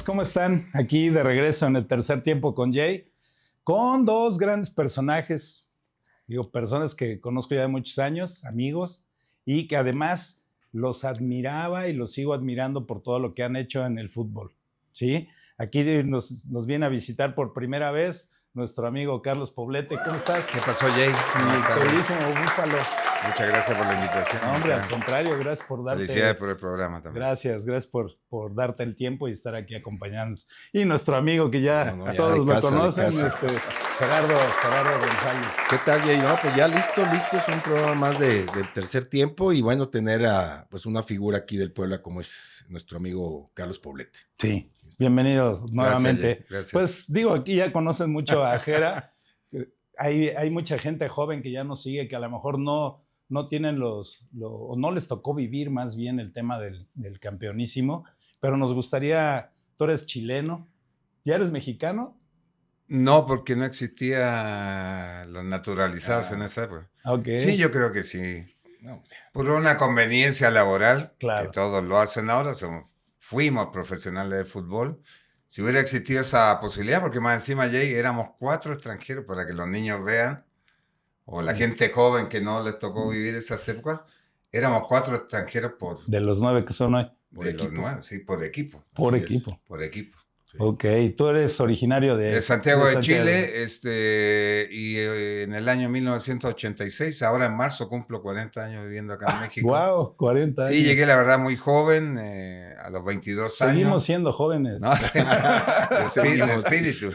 ¿Cómo están? Aquí de regreso en el tercer tiempo con Jay, con dos grandes personajes, digo, personas que conozco ya de muchos años, amigos, y que además los admiraba y los sigo admirando por todo lo que han hecho en el fútbol, ¿sí? Aquí nos viene a visitar por primera vez nuestro amigo Carlos Poblete. ¿Cómo estás? ¿Qué pasó, Jay? Mi queridísimo Búfalo. Muchas gracias por la invitación. No, hombre, al contrario, gracias por darte... Felicidades por el programa también. Gracias por darte el tiempo y estar aquí acompañándonos. Y nuestro amigo que ya ya todos de lo casa, conocen, Gerardo González. ¿Qué tal, Jay? No, pues ya listos, un programa más de tercer tiempo y bueno, tener a pues una figura aquí del Puebla como es nuestro amigo Carlos Poblete. Sí, bienvenidos nuevamente. Gracias. Pues digo, aquí ya conocen mucho a Jera. Hay mucha gente joven que ya nos sigue, que a lo mejor no tienen o no les tocó vivir más bien el tema del campeonísimo, pero nos gustaría, tú eres chileno, ¿ya eres mexicano? No, porque no existía los naturalizados en esa época. Okay. Sí, yo creo que sí. No, por una conveniencia laboral, claro, que todos lo hacen ahora, fuimos profesionales de fútbol. Si hubiera existido esa posibilidad, porque más encima, Jay, éramos 4 extranjeros para que los niños vean, o la gente joven que no les tocó vivir esas épocas, éramos 4 extranjeros por... De los 9 que son hoy. De los 9, sí, por equipo. Por equipo. Por equipo. Sí. Ok, tú eres originario de Santiago de Chile, y en el año 1986, ahora en marzo cumplo 40 años viviendo acá en México. ¡Wow! 40 años. Sí, llegué la verdad muy joven, a los 22 años. Seguimos siendo jóvenes. ¿No? Espíritu.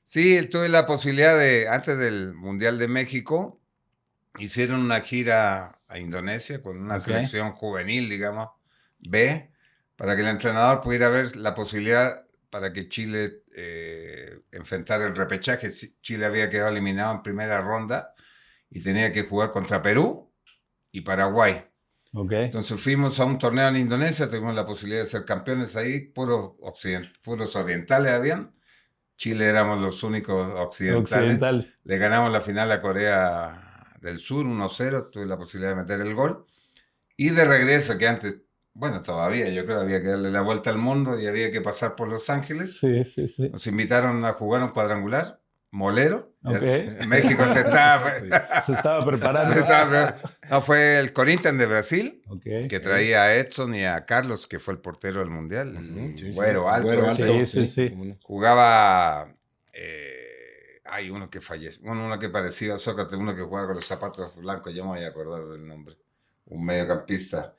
Sí, tuve la posibilidad antes del Mundial de México, hicieron una gira a Indonesia con una selección juvenil, digamos, B, para que el entrenador pudiera ver la posibilidad para que Chile enfrentara el repechaje. Chile había quedado eliminado en primera ronda y tenía que jugar contra Perú y Paraguay. Okay. Entonces fuimos a un torneo en Indonesia, tuvimos la posibilidad de ser campeones ahí, puros orientales habían. Chile éramos los únicos occidentales. Le ganamos la final a Corea del Sur 1-0, tuve la posibilidad de meter el gol. Y de regreso, que antes... Bueno, todavía, yo creo que había que darle la vuelta al mundo y había que pasar por Los Ángeles. Sí. Nos invitaron a jugar un cuadrangular, molero. Okay. México se estaba preparando. No, fue el Corinthians de Brasil, que traía a Edson y a Carlos, que fue el portero del Mundial. Güero alto. Sí. Jugaba... hay uno que falleció, uno que parecía a Sócrates, uno que jugaba con los zapatos blancos, yo me voy a acordar del nombre. Un mediocampista.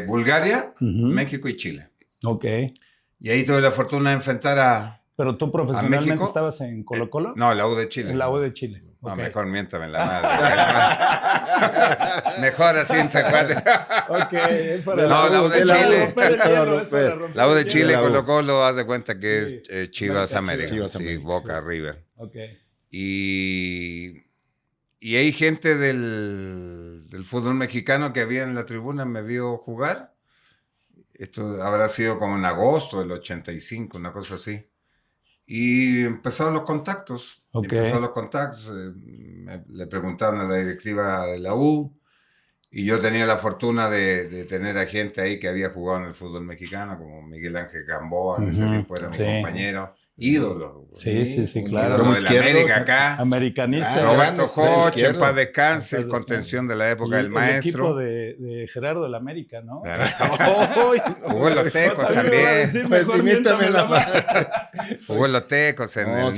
Bulgaria, México y Chile. Ok. Y ahí tuve la fortuna de enfrentar a... ¿Pero tú profesionalmente estabas en Colo-Colo? No, la U de Chile. En la U de Chile. No, mejor miéntame la madre. Mejor así entre 4. Ok. La U de Chile. La U de Chile, Colo-Colo, haz de cuenta que es Chivas América. Sí, Boca, River. Ok. Y hay gente del fútbol mexicano que había en la tribuna, me vio jugar. Esto habrá sido como en agosto del 85, una cosa así. Y empezaron los contactos. Le preguntaron a la directiva de la U. Y yo tenía la fortuna de tener a gente ahí que había jugado en el fútbol mexicano, como Miguel Ángel Gamboa, en ese tiempo era mi compañero. Ídolo. Sí, claro. Ídolo de la América acá. Americanista. Roberto Koch, en paz descanse, contención de la época del maestro. El equipo de Gerardo de la América, ¿no? Jugó en los Tecos también. Jugó en los Tecos, en el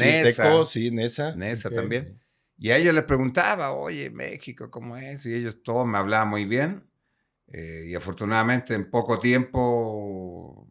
Nesa. Nesa también. Y a ellos les preguntaba, oye, México, ¿cómo es? Y ellos todos me hablaban muy bien. Y afortunadamente en poco tiempo...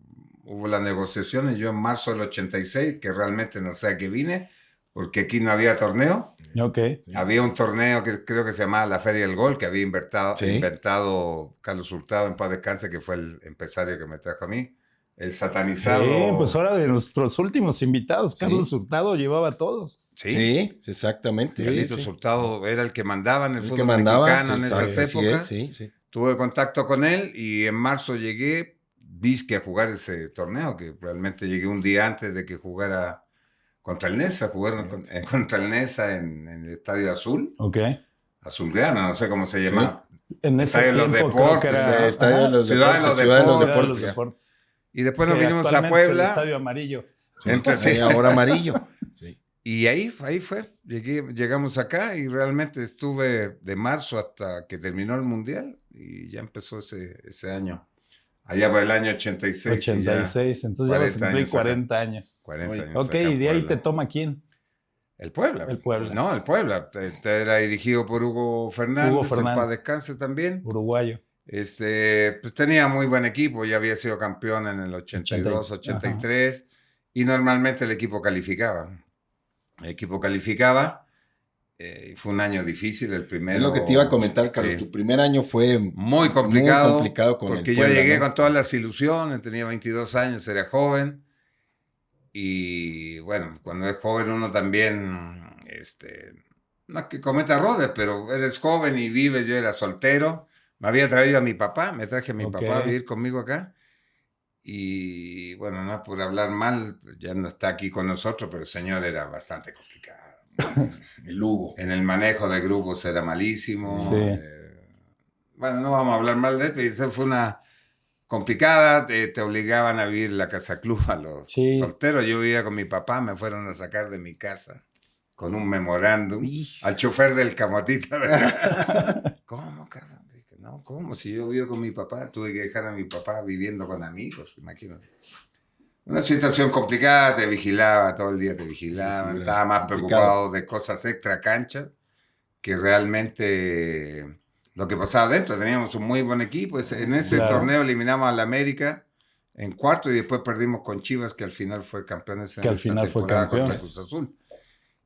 Hubo las negociaciones, yo en marzo del 86, que realmente no sé a qué vine, porque aquí no había torneo. Okay. Había un torneo que creo que se llamaba la Feria del Gol, que había inventado Carlos Hurtado, en paz descanse, que fue el empresario que me trajo a mí. El satanizado... Sí, pues ahora de nuestros últimos invitados, Carlos Hurtado llevaba a todos. Sí, exactamente. Carlitos Hurtado era el que mandaba en el fútbol mexicano en esas épocas. Sí. Tuve contacto con él y en marzo llegué... disque a jugar ese torneo, que realmente llegué un día antes de que jugara contra el Nesa, contra el Nesa en el Estadio Azul. Ok. Azulgrana, no sé cómo se llama. En ese Estadio de los Deportes. Ciudad de los Deportes. Y después nos Que vinimos a actualmente es el Puebla. Estadio Amarillo. Sí. Ahora amarillo. Sí. Y ahí fue. Llegamos acá y realmente estuve de marzo hasta que terminó el Mundial y ya empezó ese año. Allá va el año 86. 86, entonces ya vas a cumplir 40 acá. años. 40 años. Ok, acá y en de ahí Puebla. te toma quién. El Puebla. El Puebla. No, el Puebla. Era dirigido por Hugo Fernández, en paz descanse también. Uruguayo. Pues tenía muy buen equipo, ya había sido campeón en el 82, 83, y normalmente el equipo calificaba. El equipo calificaba, fue un año difícil el primero. Es lo que te iba a comentar, Carlos. Tu primer año fue muy complicado con porque el Puebla, yo llegué ¿no? con todas las ilusiones, tenía 22 años, era joven, y bueno, cuando es joven uno también, no es que cometa errores, pero eres joven y vives. Yo era soltero. Me había traído a mi papá, me traje a mi papá a vivir conmigo acá. Y bueno, no es por hablar mal, ya no está aquí con nosotros, pero el señor era bastante complicado. El Hugo. En el manejo de grupos era malísimo. Sí. Bueno, no vamos a hablar mal de él, pero eso fue una complicada. Te obligaban a vivir en la casa club a los solteros. Yo vivía con mi papá, me fueron a sacar de mi casa con un memorándum al chofer del camotito. ¿Cómo, cabrón? No, ¿cómo? Si yo vivo con mi papá, tuve que dejar a mi papá viviendo con amigos, imagínate. Una situación complicada, te vigilaba, todo el día te vigilaban, sí, estaba más preocupado de cosas extra canchas que realmente lo que pasaba dentro. Teníamos un muy buen equipo, en ese torneo eliminamos a la América en cuarto y después perdimos con Chivas, que al final fue campeón esa temporada contra Cruz Azul.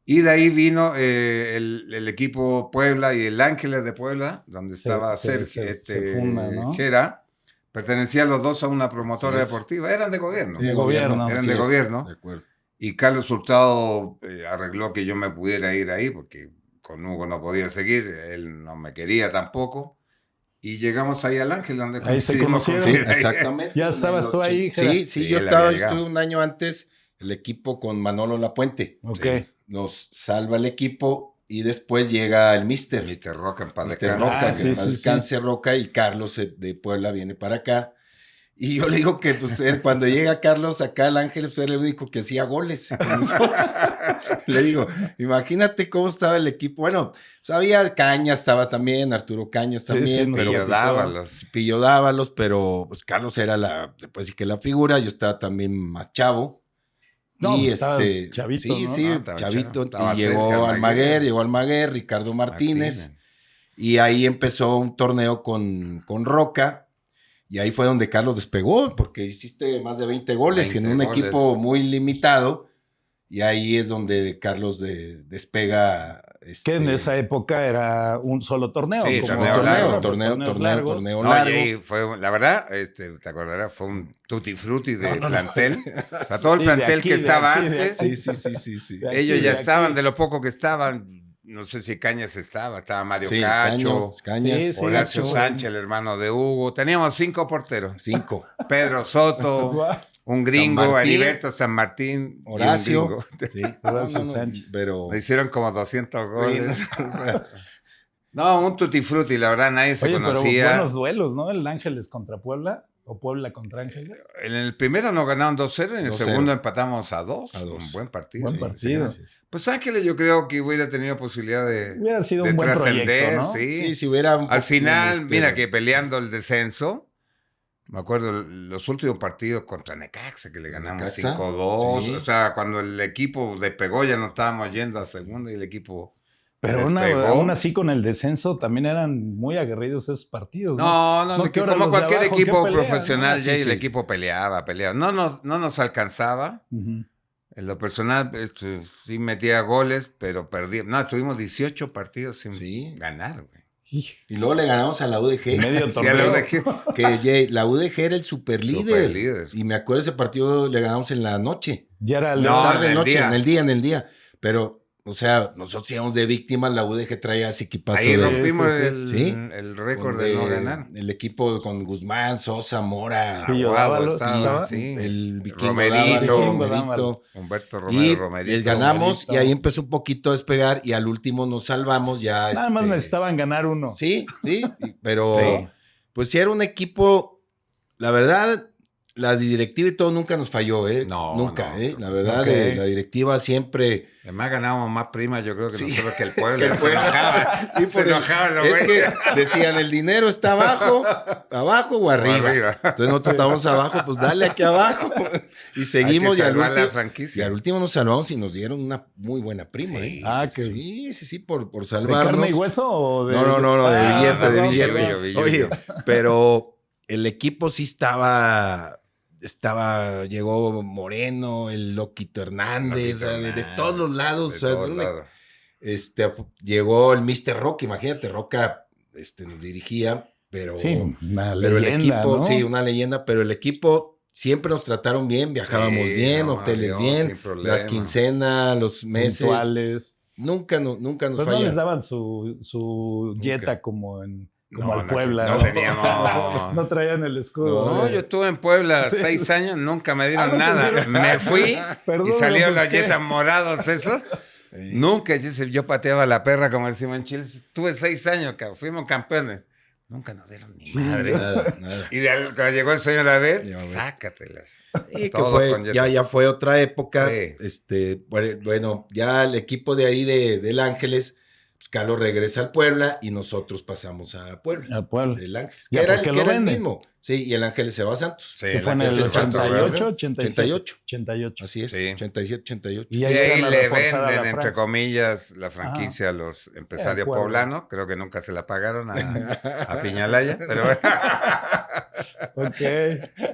Y de ahí vino el equipo Puebla y el Ángeles de Puebla, donde estaba Sergio Gera. Pertenecían los dos a una promotora deportiva. Eran de gobierno. De gobierno. Eran de gobierno. Y Carlos Hurtado arregló que yo me pudiera ir ahí, porque con Hugo no podía seguir. Él no me quería tampoco. Y llegamos ahí al Ángel, donde ahí se conocieron. Sí, exactamente. ¿Ya estabas tú ahí, Gera? Sí, yo estuve un año antes, el equipo con Manolo Lapuente. Ok. Sí. Nos salva el equipo y después llega el Mister Roca, en paz descanse. Roca, y Carlos de Puebla viene para acá. Y yo le digo que pues, cuando llega Carlos acá al Ángel, pues era el único que hacía goles. Le digo, imagínate cómo estaba el equipo. Bueno, sabía Cañas, estaba también, Arturo Cañas también. Pillo Dávalos, pero pues Carlos era se puede decir que la figura, yo estaba también más chavo. No, y chavito, sí, ¿no? chavito. Y llegó Almaguer, Ricardo Martínez. Y ahí empezó un torneo con Roca. Y ahí fue donde Carlos despegó, porque hiciste más de 20 goles en un equipo muy limitado. Y ahí es donde Carlos despega. Que en esa época era un solo torneo. Sí, torneo largo. Y fue, la verdad, te acordarás, fue un tutti frutti de plantel. O sea, todo el plantel que estaba antes. Sí. Ellos ya estaban, de lo poco que estaban. No sé si Cañas estaba Mario Cacho, Horacio Sánchez, el hermano de Hugo. Teníamos 5 porteros. 5. Pedro Soto. Un gringo, Heriberto San Martín, Horacio. Horacio Sánchez. Pero le hicieron como 200 goles. No, un tutti frutti, la verdad, nadie se conocía. Pero buenos duelos, ¿no? El Ángeles contra Puebla, o Puebla contra Ángeles. En el primero nos ganaron 2-0, en el segundo empatamos a 2. Un buen partido. Sí. Pues Ángeles yo creo que hubiera tenido posibilidad de hubiera sido un buen proyecto, ¿no? Sí, si hubiera al final, mira que peleando el descenso. Me acuerdo los últimos partidos contra Necaxa, que le ganamos 5-2. Sí. O sea, cuando el equipo despegó, ya no estábamos yendo a segunda y el equipo pero aún así con el descenso también eran muy aguerridos esos partidos. No, como cualquier equipo profesional, ya el equipo peleaba. No nos alcanzaba. En lo personal, sí metía goles, pero perdí. No, tuvimos 18 partidos sin ganar, güey. Y luego le ganamos a la UDG. Medio torneo. Que la UDG era el superlíder. Y me acuerdo ese partido le ganamos en la noche. Ya era en el día. Pero, o sea, nosotros íbamos de víctimas, la UDG traía ese equipazo. Ahí rompimos el récord de no ganar. El equipo con Guzmán, Sosa, Mora, el Romerito, Humberto Romero, Romerito. Y ganamos y ahí empezó un poquito a despegar y al último nos salvamos ya. Nada más necesitaban ganar uno. Sí, pero pues sí era un equipo, la verdad, La directiva y todo nunca nos falló, ¿eh? No, nunca, no. ¿eh? La verdad, Ok. la directiva siempre... Además ganábamos más primas, yo creo que Sí. nosotros que el pueblo. Que el Se Puebla. enojaba. Y Se por el- enojaban los es güeyes. que decían, el dinero está abajo o arriba. Entonces nosotros estábamos abajo, pues dale aquí abajo. Y seguimos, Hay que y al salvar la último... Y franquicia. al último nos salvamos y nos dieron una muy buena prima, Sí, ¿eh? Ah, sí, que Sí, por ¿de salvarnos. carne y hueso o de...? No, de Ah, billete, de perdón, billete. perdón. Billuyo. Oye, pero el equipo sí llegó Moreno, el Loquito Hernández, Loquito o sea, de Hernández, todos los lados. de O sea, todos de una- lados. llegó el Mr. Roca, imagínate, Roca nos dirigía, pero, Sí, una pero el leyenda, equipo, ¿no? sí, una leyenda, pero el equipo siempre nos trataron bien, viajábamos Sí, bien, no, hoteles avión, sin bien, problema. las quincenas, los meses, Puntuales. nunca nos Pues no fallaron. les daban su jetta como No, al Puebla. no teníamos. No traían el escudo. No, yo estuve en Puebla Sí. 6 años, nunca me dieron Ah, no te nada. dieron. Me fui Perdón, y salieron pues, los ¿qué? jetas morados esos. Nunca, yo pateaba la perra, como decimos en Chile. Tuve 6 años, cabrón, fuimos campeones. Nunca nos dieron ni madre. Nada. Y cuando llegó el señor Abed, Ya, sácatelas. Y que Todo fue, con Jetta. ya fue otra época. Sí. Bueno, ya el equipo de ahí del Ángeles, pues Carlos regresa al Puebla y nosotros pasamos a Puebla. Al Puebla. Del Ángeles. Ya, Que era, ¿por qué que lo era el venden? mismo. Sí, y el Ángeles se va a Santos. Sí, Que fue en el Ángeles Santos, 88, ¿verdad? 87. 88. Así es, Sí. 87, 88. Y Y ya ahí llegan a le reforzar a la venden, entre franja. comillas, la franquicia a los empresarios De acuerdo. poblanos. Creo que nunca se la pagaron a Piñalaya, pero bueno. Ok.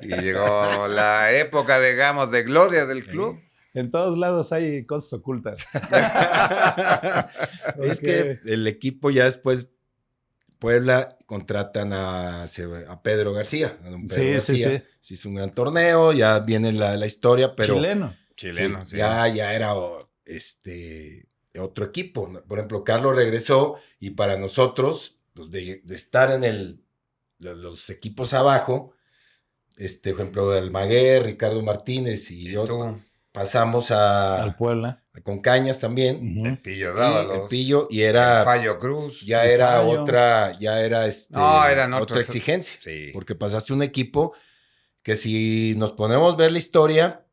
Y llegó la época, digamos, de gloria del club. En todos lados hay cosas ocultas. Es Ok. que el equipo ya después, Puebla, contratan a Pedro García. A don Pedro Sí, sí, García. sí. Se hizo un gran torneo, ya viene la historia, pero Chileno. Chileno, sí, sí. ya era otro equipo. Por ejemplo, Carlos regresó y para nosotros, pues, de estar en los equipos abajo, por ejemplo, Almaguer, Ricardo Martínez y yo, Tú, pasamos Al Puebla. con Cañas también. Ujú. el Pillo Y Dávalos, el Pillo, y el era Fallo Cruz. ya el era Fallo. otra, No, eran otra otros. exigencia. Sí. Porque pasaste un equipo que si nos ponemos a ver la historia,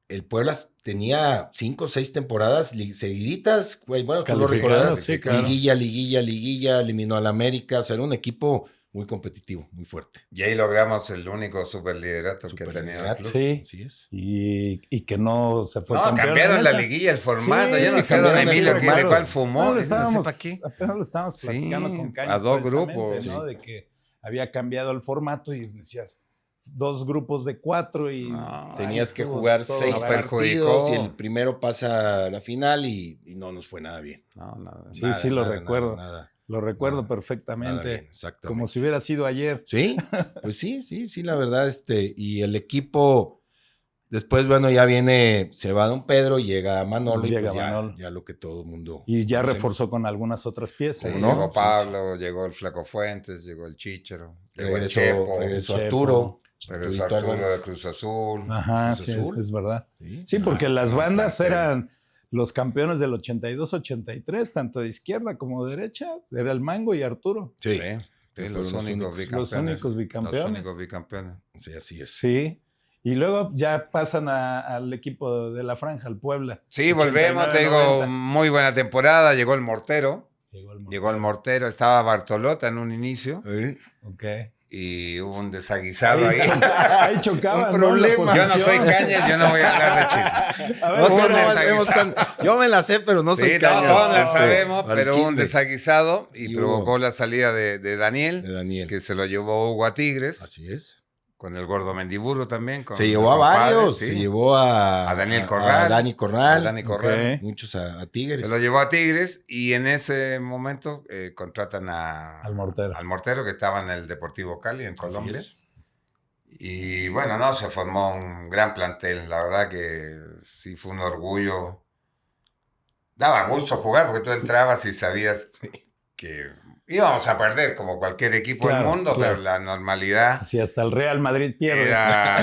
el Puebla tenía 5 o 6 temporadas seguiditas, güey, bueno, tú lo Calificadas, recuerdas, sí, claro. liguilla, eliminó al América, o sea, era un equipo muy competitivo, muy fuerte. Y ahí logramos el único superliderato que tenía el Superliderato. club. Sí. Así es. Y que no se fue No, campeón cambiaron en la esa. liguilla, el formato. Sí, Yo no es que sé don cambiaron el Emilio de formato. cuál fumó. Apenas lo No sé estábamos, para qué. apenas lo estábamos Sí, platicando con Cañas. a dos precisamente, grupos. ¿no? Sí. De que había cambiado el formato y decías 2 grupos de 4 y No, Tenías ay, que estuvo jugar todo 6 abajo. partidos y perjudicó. el primero pasa a la final y no nos fue nada bien. No, no. Sí, sí, lo recuerdo. Nada Lo recuerdo Nada perfectamente. bien, exactamente. Como si hubiera sido ayer. Sí, pues sí, la verdad, y el equipo, después, bueno, ya se va Don Pedro, llega Manolo, y Llega pues Manolo. ya lo que todo el mundo... Y ya conocemos. reforzó con algunas otras piezas. Sí, ¿no? llegó Sí, Pablo, llegó el Flaco Fuentes, llegó el Chícharo, llegó el Chepo, Regresó Chepo. Arturo. regresó Arturito Arturo de Álvarez. Cruz Azul. Ajá, Cruz sí, Azul. es verdad. Sí, Sí, porque las no, bandas plantel. eran los campeones del 82-83, tanto de izquierda como de derecha. Era el Mango y Arturo. Sí, Sí, fueron los únicos bicampeones. Los únicos bicampeones. Los únicos bicampeones. sí, así es. Sí. Y luego ya pasan al equipo de la Franja, al Puebla. Sí, volvemos, te digo, 89-90. muy buena temporada. Llegó el Mortero. Llegó Llegó el Mortero, estaba Bartolota en un inicio Ok. y hubo un desaguisado ahí. Ahí chocaban. Un ¿no? La problema. Yo no soy posición. Cañas, yo no voy a hablar de chistes. A ver, Nosotros un no desaguisado. hacemos yo me la sé, pero no Sí, soy no, Cañas. todos la Este, sabemos, al pero hubo un chisme desaguisado y Y provocó hubo- la salida de de Daniel, Daniel. que se lo llevó Hugo a Tigres, Así es. con el gordo Mendiburo también. Con Se llevó a el compadre, varios. sí. Se llevó A Daniel Corral. A Dani Corral. A Dani Corral. Ok. Muchos a Tigres. Se lo llevó a Tigres y en ese momento contratan Al Mortero. al Mortero, que estaba en el Deportivo Cali, en Así Colombia. es. Y bueno, no, se formó un gran plantel. La verdad que sí fue un orgullo. Daba gusto jugar porque tú entrabas y sabías que íbamos a perder como cualquier equipo Claro, del mundo, claro. pero la normalidad Si hasta el Real Madrid pierde. Ya,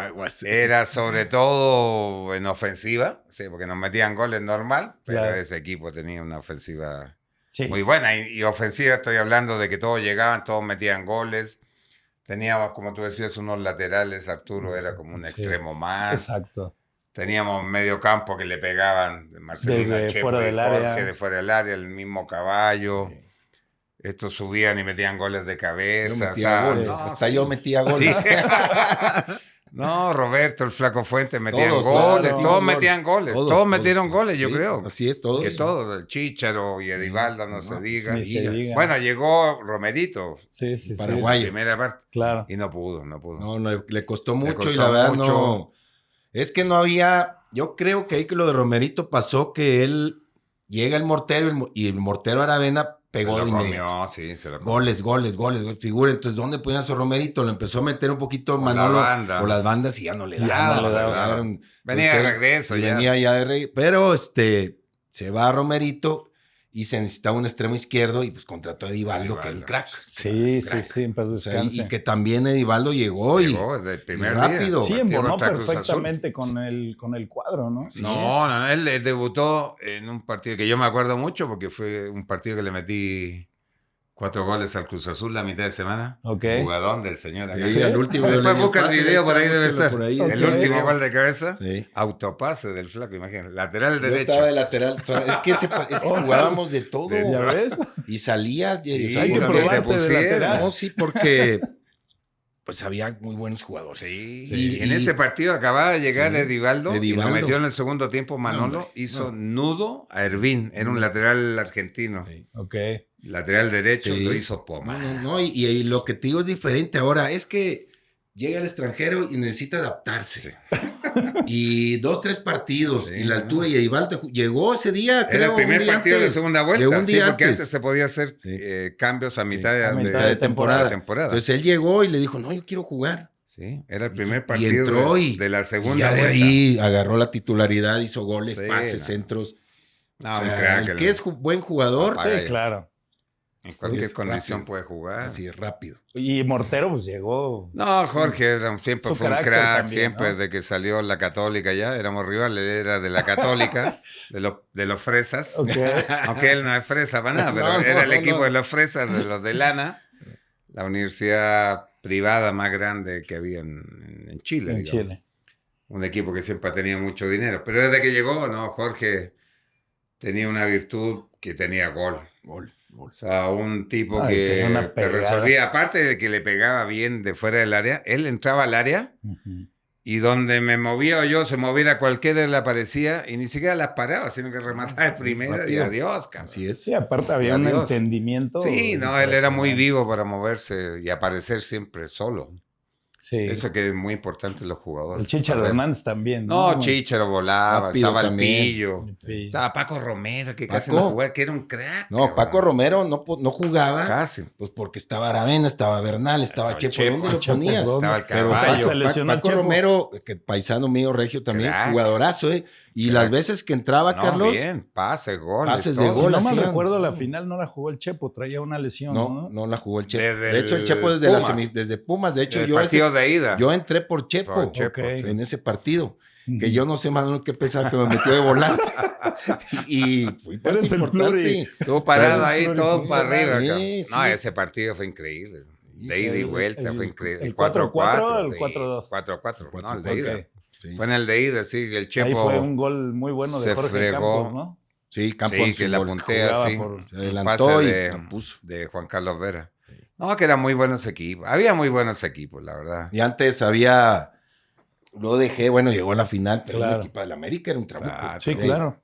algo así. era sobre todo en ofensiva, sí, porque nos metían goles normal, pero Claro. ese equipo tenía una ofensiva Sí. muy buena. Y ofensiva estoy hablando de que todos llegaban, todos metían goles. Teníamos, como tú decías, unos laterales. Arturo era como un extremo más. Exacto. Teníamos medio campo que le pegaban Marcelino Desde Chepo fuera y del Jorge área. de fuera del área, el mismo Caballo. Sí. Estos subían y metían goles de Yo cabeza. metía goles, no, hasta sí. yo metía goles. Sí. No, Roberto, el Flaco Fuentes metían Todos, goles, claro. todos metían goles, todos metieron sí. goles, yo Sí, creo. así es, todos. Que todos, el Chícharo y Edivaldo, no se diga. Ni se diga. Bueno, llegó Romerito, Sí, sí, Paraguayo. en primera parte, Claro. y no pudo. No, le costó mucho costó y la verdad mucho. no. Es que no había. Yo creo que ahí que lo de Romerito pasó que él llega el mortero y el mortero Aravena pegó de inmediato. Comió, sí, se lo comió. Goles. Figura, entonces, ¿dónde ponían su Romerito? Lo empezó a meter un poquito Por la Manolo banda. por las bandas y ya no le Ya daba. no le daba. Ya Venía entonces, de regreso ya. Venía ya de regreso. Pero se va a Romerito y se necesitaba un extremo izquierdo y pues contrató a Edivaldo, que era un crack. Sí, Crack. sí, en paz O sea, descanse. y que también Edivaldo llegó Llegó desde el primer día. rápido. Sí, Partido embonó contra Cruz Azul. perfectamente con el cuadro, ¿no? Así No, él debutó en un partido que yo me acuerdo mucho porque fue un partido que le metí 4 goles al Cruz Azul la mitad de semana. Ok. Jugadón del señor. acá. Sí, al último le Después dio busca el pase, video, por ahí debe búsquelo estar. por ahí. El Ok. último gol de cabeza. Sí. Autopase del Flaco, imagínate. Lateral Yo derecho. estaba de lateral. Es que jugábamos de todo. ¿Ya ves? Y salía. Sí, Hay que donde te probarte de pusieran. lateral. No, sí, porque pues había muy buenos jugadores. Sí, Sí. y en ese partido acababa de llegar Sí. Edivaldo y Edivaldo. lo metió en el segundo tiempo Manolo, No, hombre, hizo no. nudo a Hervín, era un lateral argentino. Sí. Ok. Lateral derecho Sí. lo hizo Poma. No, y lo que te digo es diferente ahora. Es que llega al extranjero y necesita adaptarse. Y 2, 3 partidos Sí, y la altura y Edivaldo llegó ese día. Era creo, el primer un día partido de antes. segunda vuelta, Llegó un sí, día porque antes. antes se podía hacer Sí. cambios a mitad, a de, mitad de temporada. Entonces él llegó y le dijo, no, yo quiero jugar. Sí, era el primer Y partido entró de la y segunda ya de vuelta. ahí agarró la titularidad, hizo goles, Sí, pases, no. centros. No, O sea, un crack. el que es buen jugador, Apaga. Sí, claro. En cualquier es condición rápido. puede jugar. así es rápido. Y Mortero, pues llegó. No, Jorge siempre Su fue un carácter crack, también, siempre ¿no? desde que salió la Católica ya, éramos rivales, él era de la Católica, de los Fresas, Ok. aunque él no es fresa para nada, pero No, era el no, equipo no. de los Fresas, de los de Lana, la universidad privada más grande que había en Chile, En digamos. Chile. Un equipo que siempre ha tenido mucho dinero, pero desde que llegó, no, Jorge tenía una virtud que tenía gol. Gol. O sea, un tipo Ay, que tenía una te pegada. resolvía, aparte de que le pegaba bien de fuera del área, él entraba al área Ujú. y donde me movía yo, se moviera cualquiera, le aparecía y ni siquiera las paraba, sino que remataba de primera y Rápido. adiós, cabrón. Así es. Sí, aparte había un Adiós. entendimiento. Sí, no, él era muy impresionante. vivo para moverse y aparecer siempre solo. Sí. Eso que es muy importante en los jugadores. El Chícharo Para ver. Hernández también. No, Chícharo volaba, Rápido estaba el también. Pillo. Sí. Estaba Paco Romero, que casi Paco. no jugaba, que era un crack. No, cabrón. Paco Romero no jugaba. Casi. Pues porque estaba Aravena, estaba Bernal, estaba Estaba el Chepo. ¿Dónde lo Chepo, ponías? ¿dónde? Estaba el Pero Caballo. Se lesionó Paco Chepo. Romero, que paisano mío, regio también, Crack. jugadorazo, ¿eh? Y Crack. las veces que entraba No, Carlos, bien, pases, goles. Pases de todo. Si gol. no mal hacían. recuerdo, la final no la jugó el Chepo, traía una lesión, ¿no? no la jugó el Chepo. Desde De hecho, el el Chepo Pumas. desde Pumas, de hecho, El yo partido de ida. entré por Chepo, Por Chepo, Ok. sí. en ese partido. Que Ujú. yo no sé, Manuel, qué pensaba que me metió de volante. y fui parte Eres el importante. pluri. Estuvo parado ¿Sabes? ahí, todo Sí, para arriba. sí, cabrón. sí. No, ese partido fue increíble. De ida y vuelta fue increíble. el 4-4 o el sí, 4-2. 4-4. No, el de Ok. ida. Sí, Fue en el de ida, sí. El Chepo. Ahí fue un gol muy bueno de se Jorge fregó. Campos, ¿no? sí, Campos Sí, hizo que un la gol. puntea Jugaba así. por- Se Un adelantó pase y de, la puso. de Juan Carlos Vera. No, que eran muy buenos equipos. Había muy buenos equipos, la verdad. Y antes había, lo dejé, bueno, llegó a la final, pero Claro. el equipo del América era un trabuco. Ah, Sí, Güey, claro.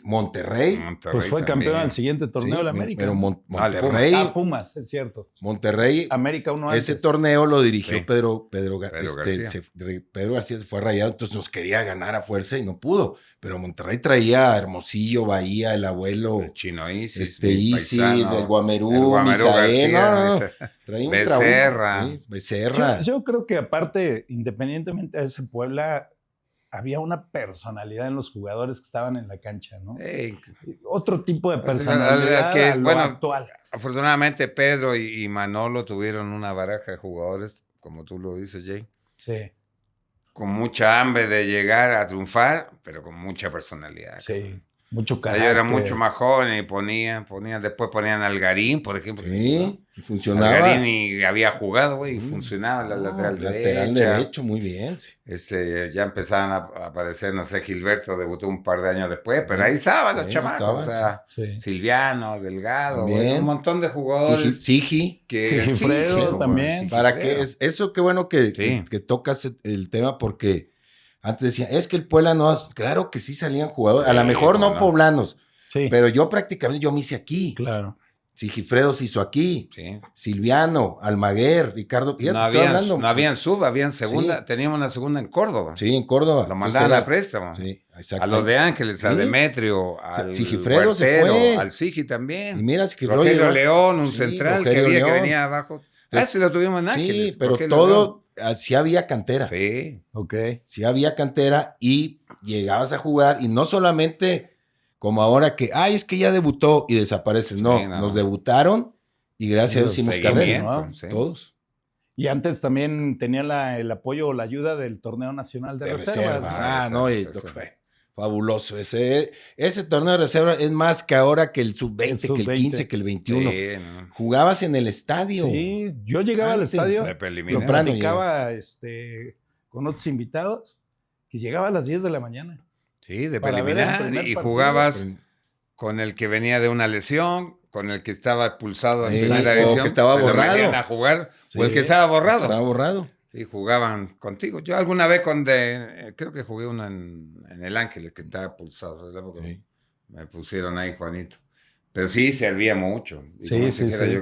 Monterrey. Monterrey Pues fue también. campeón al siguiente torneo sí, de la América. Pero ¿no? Monterrey, Pumas, es cierto. Monterrey, América uno ese antes. torneo lo dirigió Sí. Pedro García. Pedro García se fue rayado, entonces nos quería ganar a fuerza y no pudo. Pero Monterrey traía a Hermosillo, Bahía, el abuelo, El Chino Isis. mi Isis, paisano, el Guamerú, Guamerú Misael, García, no, ese- traía un Becerra. trabuco, sí, Becerra. Yo creo que aparte, independientemente de ese Puebla, había una personalidad en los jugadores que estaban en la cancha, ¿no? Ey, Otro tipo de Pues, personalidad que, a lo bueno, actual. afortunadamente Pedro y Manolo tuvieron una baraja de jugadores, como tú lo dices, Jay, Sí, con mucha hambre de llegar a triunfar, pero con mucha personalidad. sí. Mucho Yo carácter. era mucho más joven y después ponían al Garín, por ejemplo. Sí, y funcionaba. Al Garín y había jugado, güey, y funcionaba la lateral derecho, muy bien. Sí. Ya empezaban a aparecer, no sé, Gilberto debutó un par de años después, pero ahí estaban los chamacos, o sea, Silviano, Delgado, güey, un montón de jugadores. Sigi. Sigifredo también. ¿Para qué? Eso qué bueno que tocas el tema porque antes decían, es que el Puebla no... Claro que sí salían jugadores, a lo mejor no poblanos, pero yo prácticamente me hice aquí. Claro. Sigifredo se hizo aquí, Silviano, Almaguer, Ricardo... No habían sub, habían segunda, teníamos una segunda en Córdoba. Sí, en Córdoba. Lo mandaban a préstamo. Sí, exacto. A los de Ángeles, a Demetrio, al Sigifredo se fue. Al Sigi también. Y mira, Rogelio León, un central Rogelio que León. venía abajo. Ese lo tuvimos en Ángeles. Sí, pero todo, sí había cantera. Sí. Ok. Sí había cantera y llegabas a jugar y no solamente como ahora que, es que ya debutó y desapareces. No, nos debutaron y gracias a Dios hicimos carrera, ¿no? Todos. Y antes también tenía el apoyo o la ayuda del Torneo Nacional de Reservas. Fabuloso. Ese torneo de reserva es más que ahora que el sub-20, que el 15, que el 21. Sí, no. Jugabas en el estadio. Sí, yo llegaba al estadio, lo platicaba con otros invitados, que llegaba a las 10 de la mañana. Sí, de preliminar. Y jugabas con el que venía de una lesión, con el que estaba expulsado en primera división. O que estaba borrado. A jugar, o el que estaba borrado. Estaba borrado. Sí, jugaban contigo. Yo alguna vez creo que jugué uno en el Ángeles que estaba expulsado. Me pusieron ahí, Juanito. Pero sí, servía mucho. Yo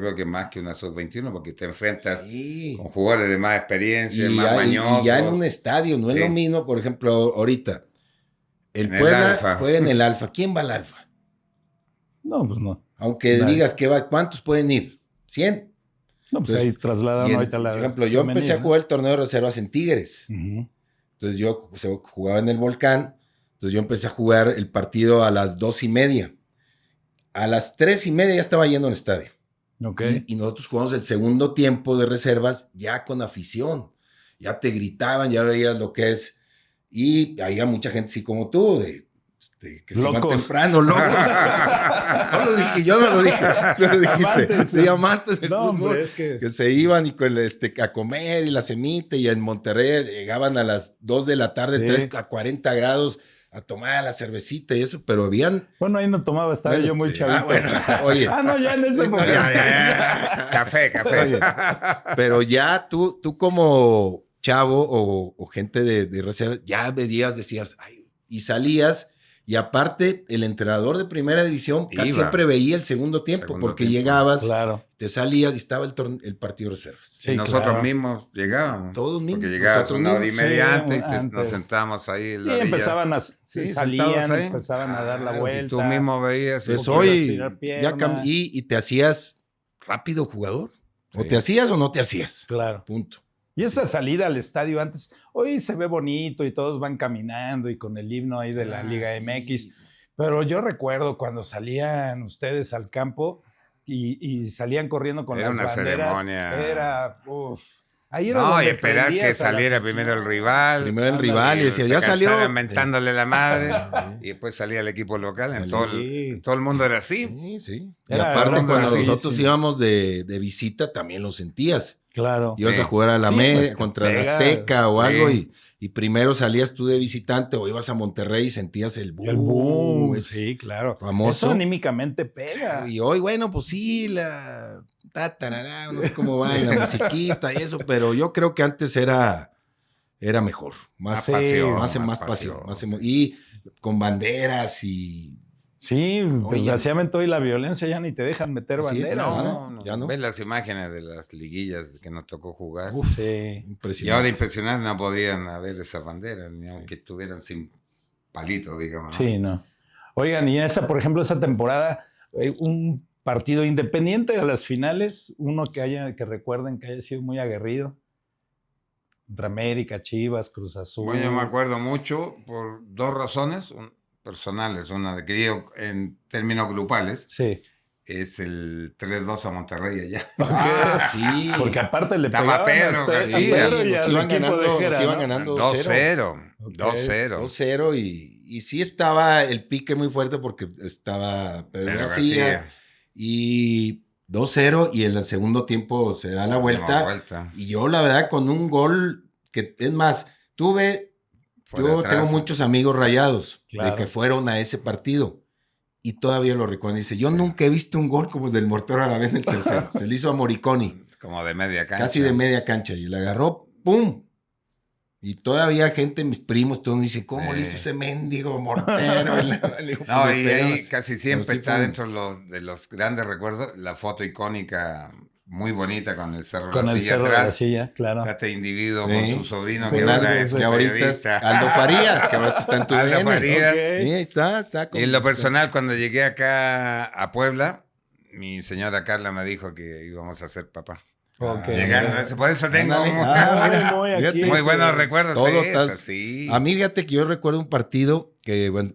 creo que más que una sub-21 porque te enfrentas con jugadores de más experiencia, más mañosos. Y ya en un estadio, no es lo mismo. Por ejemplo, ahorita, el Puebla juega en el Alfa. ¿Quién va al Alfa? No, pues no. Aunque digas que va, ¿cuántos pueden ir? 100. No, pues ahí trasladaron ahorita por ejemplo, yo empecé a jugar el torneo de reservas en Tigres. Entonces yo jugaba en el Volcán. Entonces yo empecé a jugar el partido a las 2:30. A las 3:30 ya estaba yendo al estadio. Okay. Y nosotros jugamos el segundo tiempo de reservas ya con afición. Ya te gritaban, ya veías lo que es. Y había mucha gente así como tú, que se van temprano, locos. No lo dije, yo no lo dije. Tú lo dijiste. Sí, amantes del fútbol. Es que se iban y a comer y la semita. Y en Monterrey llegaban a las 2 de la tarde, 3 a 40 grados, a tomar la cervecita y eso. Pero habían... Bueno, ahí no tomaba, estaba yo muy chavito. Oye. No, ya en ese momento. Café. Oye, pero ya tú como chavo o gente de reserva, ya veías, decías, y salías... Y aparte, el entrenador de primera división casi siempre veía el segundo tiempo, llegabas, te salías y estaba el partido de reservas. Sí, y nosotros mismos llegábamos. Todos mismos. Porque llegabas una hora y media antes y nos sentábamos ahí en la orilla. Empezaban empezaban a dar la vuelta. Y tú mismo veías. Pues hoy y te hacías rápido jugador. O te hacías o no te hacías. Claro. Punto. Y esa salida al estadio antes, hoy se ve bonito y todos van caminando y con el himno ahí de la Liga MX. Pero yo recuerdo cuando salían ustedes al campo y salían corriendo con las banderas. Era una ceremonia. Era, ahí era y esperar que saliera primero el rival. Primero el rival y decía, ya salió. Inventándole la madre. Y después salía el equipo local. En todo el mundo era así. Sí. Y aparte cuando nosotros íbamos de visita también lo sentías. Claro. Ibas a jugar a la contra la Azteca o algo y primero salías tú de visitante o ibas a Monterrey y sentías el boom. El boom, sí, claro. Famoso. Eso anímicamente pega. Y hoy, bueno, pues sí, no sé cómo va la musiquita y eso, pero yo creo que antes era mejor. Más pasión. Y con banderas y... Sí, desgraciadamente hoy la violencia ya ni te dejan meter banderas. No. Ya no. Ves las imágenes de las liguillas que nos tocó jugar. Sí. Impresionante. Y ahora impresionante no podían haber esas banderas, ni aunque estuvieran sin palito, digamos. Sí, no. Oigan, y por ejemplo, esa temporada, un partido independiente de las finales, uno que recuerden que haya sido muy aguerrido. Contra América, Chivas, Cruz Azul. Bueno, yo me acuerdo mucho por dos razones personales. Una de que digo en términos grupales. Sí. Es el 3-2 a Monterrey allá. Sí. Porque aparte le pegaban Pedro y iban ganando 2-0. 2-0 y Y sí estaba el pique muy fuerte porque estaba Pedro García. Y 2-0 y en el segundo tiempo se da la vuelta. Y yo, la verdad, con un gol que, es más, yo tengo muchos amigos rayados de que fueron a ese partido y todavía lo recuerdo. Dice, yo nunca he visto un gol como el del Mortero Aravena en el tercero. Se le hizo a Moriconi. Como de media cancha. Casi de media cancha. Y le agarró, ¡pum! Y todavía gente, mis primos, todos dicen, ¿cómo le hizo ese mendigo Mortero? No, y ahí casi siempre está dentro de los grandes recuerdos la foto icónica muy bonita con el Cerro de la Silla atrás. De la Silla, claro. Este individuo con su sobrino que ahora es periodista. Aldo Farías, que ahorita está en tu Aldo Farías. Okay. Sí, está. Y en lo personal, cuando llegué acá a Puebla, mi señora Carla me dijo que íbamos a ser papá. Llegando, por eso tengo muy buenos recuerdos. Sí. A mí, fíjate que yo recuerdo un partido que, bueno,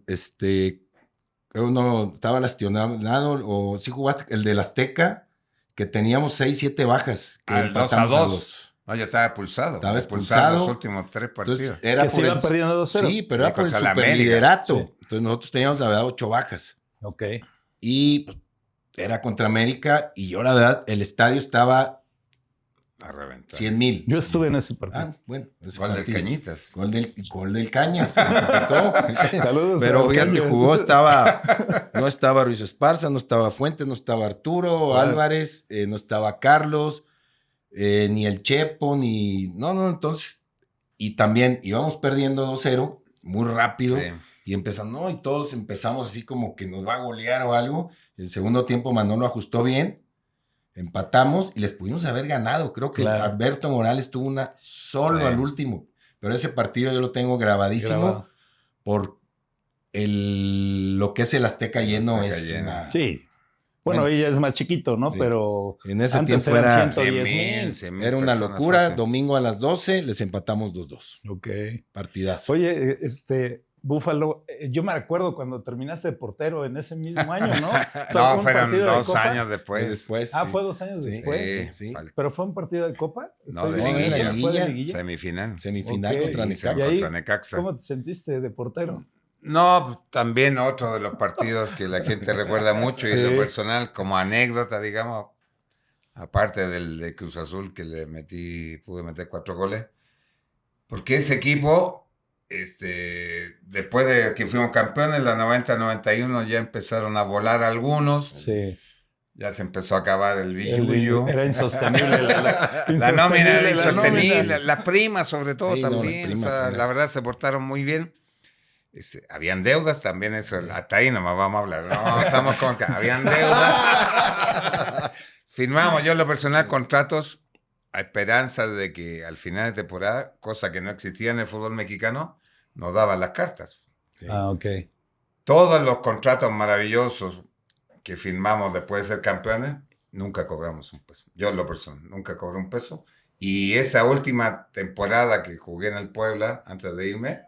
creo no estaba lastimado, o sí jugaste, el del Azteca, que teníamos 6-7 bajas. Que 2-2. No, yo estaba expulsado. Estaba expulsado los últimos 3 partidos. Entonces, era que se iban perdiendo 2-0. Sí, pero era por el superliderato. Sí. Entonces nosotros teníamos, la verdad, 8 bajas. Ok. Y pues, era contra América y yo, la verdad, el estadio estaba a reventar. 100,000. Yo estuve en ese partido. Bueno, gol del Cañitas. Gol del Cañas. Saludos. Pero fíjate, jugó, no estaba Ruiz Esparza, no estaba Fuentes, no estaba Arturo Álvarez, no estaba Carlos, ni el Chepo, No, entonces, y también íbamos perdiendo 2-0, muy rápido, y empezando, y todos empezamos así como que nos va a golear o algo. El segundo tiempo Manolo ajustó bien, empatamos y les pudimos haber ganado. Creo que Alberto Morales tuvo una solo al último. Pero ese partido yo lo tengo grabadísimo por lo que es el Azteca lleno. Sí. Bueno, ella es más chiquito, ¿no? Sí. Pero en ese tiempo era 100,000. Era una locura. Domingo a las 12 les empatamos 2-2. Ok. Partidazo. Oye, Búfalo, yo me acuerdo cuando terminaste de portero en ese mismo año, ¿no? No, fueron 2 años después. Fue 2 años después. Sí. ¿Pero fue un partido de Copa? No, de liguilla. ¿Fue de liguilla? Semifinal contra Necaxa. ¿Cómo te sentiste de portero? No, también otro de los partidos que la gente recuerda mucho y en lo personal, como anécdota, digamos, aparte del de Cruz Azul que pude meter 4 goles, porque ese equipo... después de que fuimos campeones, en la 90-91 ya empezaron a volar algunos. Sí. Ya se empezó a acabar el billuyo. Era insostenible. La nómina era insostenible. La prima, sobre todo, también. La verdad, se portaron muy bien. Habían deudas también, eso. Hasta ahí nomás vamos a hablar. No, estamos con que habían deudas. Firmamos yo en lo personal contratos a esperanza de que al final de temporada, cosa que no existía en el fútbol mexicano, nos daban las cartas. Sí. Ok. Todos los contratos maravillosos que firmamos después de ser campeones, nunca cobramos un peso. Yo en lo personal, nunca cobré un peso. Y esa última temporada que jugué en el Puebla, antes de irme,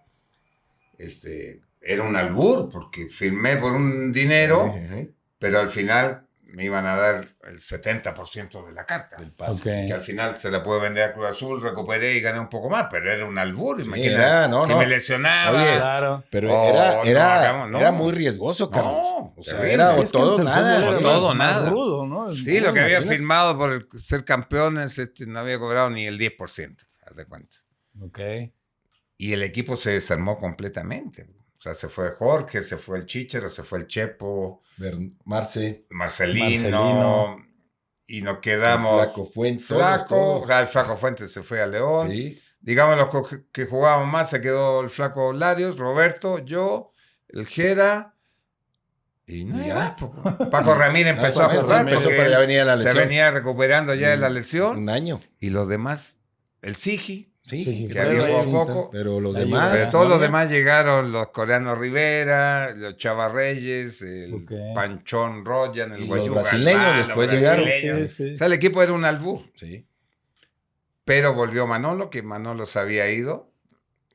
era un albur, porque firmé por un dinero, pero al final me iban a dar el 70% de la carta. Del pase. Que al final se la pude vender a Cruz Azul, recuperé y gané un poco más, pero era un albur. Sí, imagínate, me lesionaba. Oye, claro. Pero era muy riesgoso, Carlos. No, o sea, era o todo nada. O todo nada. Rudo, ¿no? Sí, lo que había firmado por ser campeones, no había cobrado ni el 10%, haz de cuenta. Ok. Y el equipo se desarmó completamente. O sea, se fue Jorge, se fue el Chichero, se fue el Chepo, Marcelino, y nos quedamos... El Flaco Fuentes. O sea, el Flaco Fuentes se fue a León. Sí. Digamos, los que jugábamos más, se quedó el Flaco Larios, Roberto, yo, el Jera, y nada. Paco Ramírez empezó a jugar porque se venía recuperando ya de la lesión. Un año. Y los demás, el Sigi. Sí, que había jugado poco, pero los demás. Pero todos los demás llegaron, los coreanos Rivera, los Chava Reyes, el Panchón Royan, el Guayú. Los brasileños después llegaron. Sí. O sea, el equipo era un albur. Sí. Pero volvió Manolo, que Manolo se había ido,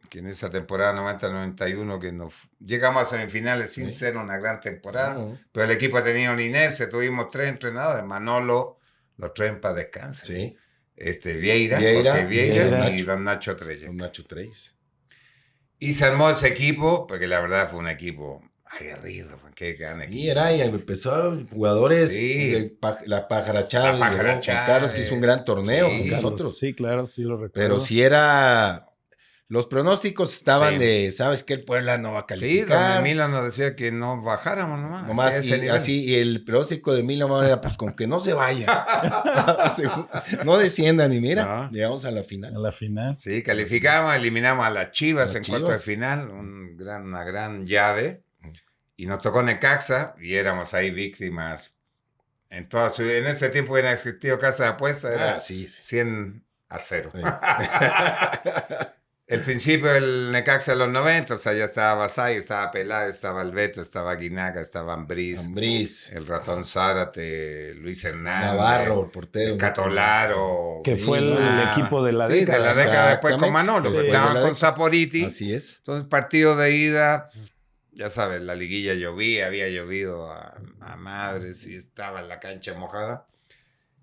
que en esa temporada 90-91 que llegamos a semifinales sin ser una gran temporada, pero el equipo tenía una inercia, tuvimos 3 entrenadores, Manolo, los 3 en paz descansen. Sí. Vieira y don Nacho Treyes. Y se armó ese equipo, porque la verdad fue un equipo aguerrido, qué gran equipo. Y empezó jugadores, Sí. la Pájara Chávez, La Pájara Juan Chávez. Carlos, que hizo un gran torneo Sí. con nosotros. Sí, claro, sí lo recuerdo. Pero sí era... Los pronósticos estaban de, ¿sabes qué? El Puebla no va a Sí, calificar. donde Milan nos decía que no bajáramos nomás. Nomás, y el pronóstico de Milan era, pues, con que no se vaya. No desciendan, y mira, llegamos a la final. A la final. Sí, calificamos, eliminamos a las Chivas en cuarto de final, una gran llave. Y nos tocó Necaxa, y éramos ahí víctimas. En ese tiempo hubiera existido casa de apuestas, era 100-0. El principio del Necaxa de los 90, o sea, ya estaba Basay, estaba Peláez, estaba Albeto, estaba Guinaga, estaba Ambriz, el Ratón Zárate, Luis Hernández, Navarro, el portero, Catolaro, que fue el equipo de la década. Sí, de la década después con Manolo, estaban con Saporiti. Así es. Entonces, partido de ida, ya sabes, la liguilla llovía, había llovido a madres y estaba en la cancha mojada.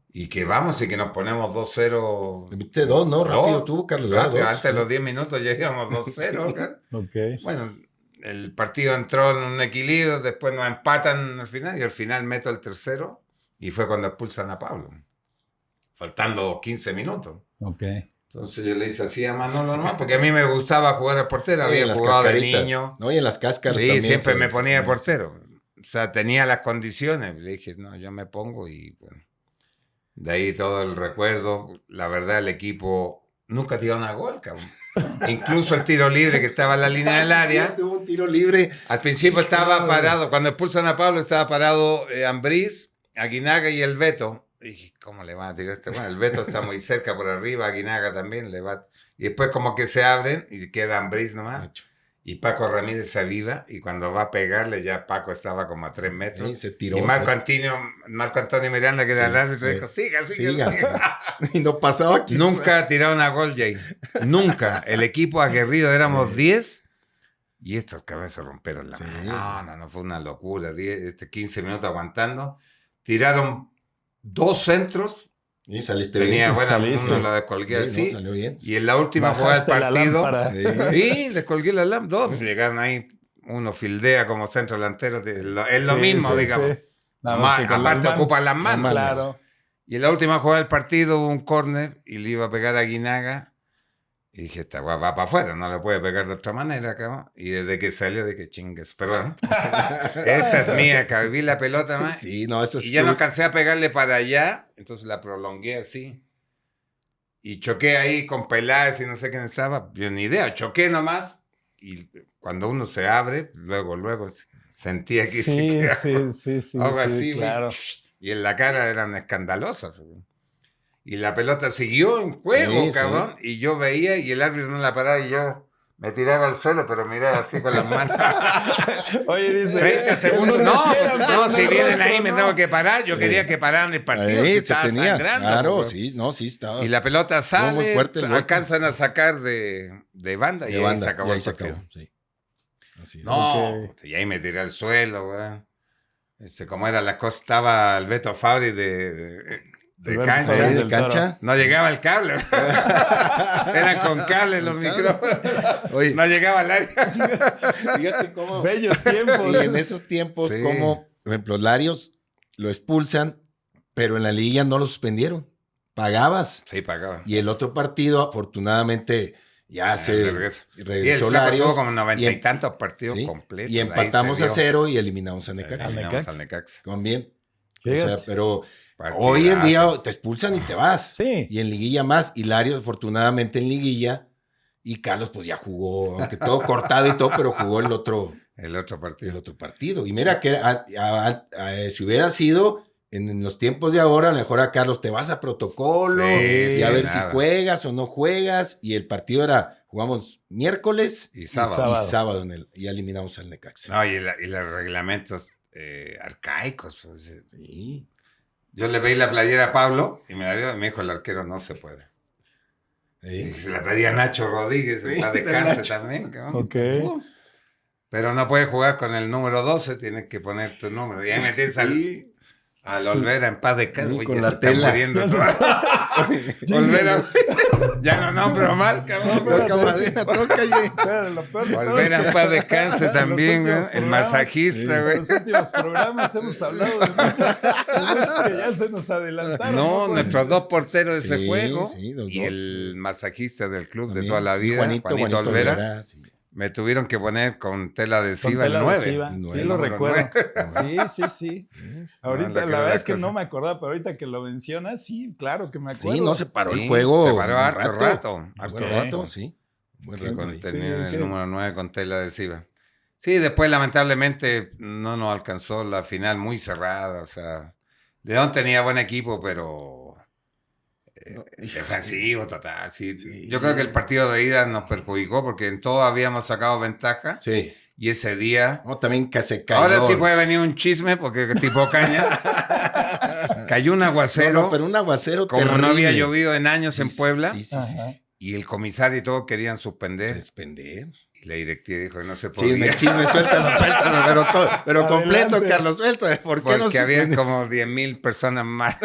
Y que vamos y que nos ponemos 2-0. Viste 2, ¿no? Rápido tuvo Carlos. Rápido, antes de los 10 minutos ya íbamos 2-0. Sí. Okay. Bueno, el partido entró en un equilibrio, después nos empatan al final y al final meto el tercero y fue cuando expulsan a Pablo. Faltando 15 minutos. Okay. Entonces yo le hice así a Manolo nomás, porque a mí me gustaba jugar al portero, había jugado de niño. No, y en las cáscaras sí, también. Siempre me ponía de portero. O sea, tenía las condiciones. Le dije, no, yo me pongo y bueno. De ahí todo el recuerdo. La verdad, el equipo nunca tiró una gol, cabrón. Incluso el tiro libre que estaba en la línea del área. Sí, tuvo un tiro libre. Al principio estaba parado, cuando expulsan a Pablo, estaba parado Ambriz, Aguinaga y el Beto. Y dije, ¿cómo le van a tirar este? Bueno, el Beto está muy cerca por arriba, Aguinaga también le va. Y después como que se abren y queda Ambriz nomás. Y Paco Ramírez se aviva y cuando va a pegarle ya Paco estaba como a 3 metros. Sí, se tiró. Y Marco Antonio Miranda, que era el árbitro, dijo, siga. Y no pasaba aquí. Nunca tiró una gol, Jay. Nunca. El equipo aguerrido, éramos 10 y estos cabrones se rompieron la mano. No, fue una locura. 15 minutos aguantando. Tiraron 2 centros. Y saliste bien. Saliste. Uno lo descolgué así. No, salió bien. Y en la última jugada del partido. Sí, descolgué la lámpara. Pues llegaron ahí, uno fildea como centro delantero. Es lo mismo, digamos. Sí. Aparte ocupan las manos. Claro. Y en la última jugada del partido hubo un córner y le iba a pegar a Guinaga. Y dije, esta va para afuera, no le puede pegar de otra manera, cabrón. Y desde que salió, dije, chingues, perdón. Esta es mía, cabrón. Vi la pelota más. Sí, no, eso y ya no alcancé a pegarle para allá, entonces la prolongué así. Y choqué ahí con Peláez y no sé quién estaba. Yo ni idea, choqué nomás. Y cuando uno se abre, luego sentía que se quedaba. Sí. Algo así, claro. Y en la cara eran escandalosas. Y la pelota siguió en juego, cabrón. Sí. Y yo veía y el árbitro no la paraba y yo me tiraba al suelo, pero miraba así con las manos. Oye, dice... 30 segundos. No, si vienen ahí me tengo que parar. Yo quería que pararan el partido. Ahí, si estaba sangrando. Claro, sí estaba. Y la pelota sale, muy fuerte alcanzan a sacar de banda y ahí se acabó el partido. Sí. Así es. No, y ahí me tiré al suelo, güey. Como era la cosa, estaba el Beto Fabri de cancha. No llegaba el cable. Eran con cable los micrófonos. Oye, no llegaba al área. Fíjate cómo. Bellos tiempos. Y en esos tiempos, como, por ejemplo, Larios lo expulsan, pero en la liguilla no lo suspendieron. Pagabas. Sí, pagaba. Y el otro partido, afortunadamente, ya se regresó Larios. Tuvo como 90 y tantos partidos completos. Y empatamos a 0 y eliminamos a Necaxa. Con bien. O sea, pero hoy en día te expulsan y te vas. Sí. Y en liguilla más. Y Larios, afortunadamente, en liguilla. Y Carlos, pues ya jugó, aunque todo cortado y todo, pero jugó el otro partido. Y mira que si hubiera sido en los tiempos de ahora, a lo mejor a Carlos te vas a protocolo y a ver si juegas o no juegas. Y el partido era, jugamos miércoles y sábado y eliminamos al Necaxa. No, y los reglamentos arcaicos. Pues, sí. Yo le pedí la playera a Pablo y me la dio y me dijo, el arquero no se puede. Sí. Y se la pedí a Nacho Rodríguez, la de cárcel también. Okay. Pero no puedes jugar con el número 12, tienes que poner tu número. Y ahí me tienes Al Olvera en paz de casa, Sí, güey, con ya la se está tela. muriendo. Olvera, ya no nombro más, cabrón. Toca madera, toca, Pero lo peor de todo Olvera es en paz descanse en los también, güey. últimos El programas, masajista, En güey. los últimos programas hemos hablado de muchos que ya se nos adelantaron. No, nuestros dos porteros de ese Sí, juego sí, los y dos. el masajista del club También. de toda la Y vida, Juanito Olvera, sí. me tuvieron que poner con tela adhesiva Con tela el 9. adhesiva, el sí nueve, lo número recuerdo. 9. Sí. No, Ahorita, la que la era verdad la es que cosa. no me acordaba, pero ahorita que lo mencionas, sí, claro que me acuerdo. Sí, no se paró Sí, el juego. se paró un harto rato. Un Harto buen rato. rato, sí. Un buen Que rato ahí. tenían el que- número 9 con tela adhesiva. Sí, después lamentablemente no nos alcanzó la final muy cerrada. O sea, León tenía buen equipo, pero defensivo total. Sí. Sí. Yo creo que el partido de ida nos perjudicó porque en todo habíamos sacado ventaja Sí. y ese día... No, también que se cayó. Ahora sí puede venir un chisme porque tipo Cañas cayó un aguacero No, pero un aguacero como terrible. no había llovido en años en Sí, Puebla. Sí. Ajá. Y el comisario y todo querían suspender. Suspender. Y la directiva dijo que no se podía. Chisme, suéltalo, pero Adelante. completo, Carlos, suéltalo. ¿Por qué no Porque había suspende? como 10,000 personas más.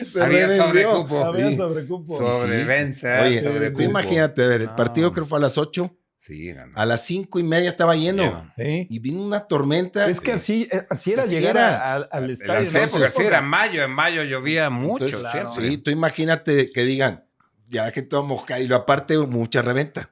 Se había revendió. sobrecupo. Había Sí. sobrecupo. Sobreventa. Oye, sobrecupo. tú imagínate, a ver, el No. partido creo que fue a las 8, Sí, no. a las 5:30 estaba lleno. Sí. Y vino una tormenta. Es que así era Así llegar era. al En estadio. las ¿no? épocas, sí, era mayo. En mayo llovía mucho. Entonces, claro. siempre. Sí, tú imagínate que digan, ya que todo mojado, y lo aparte mucha reventa.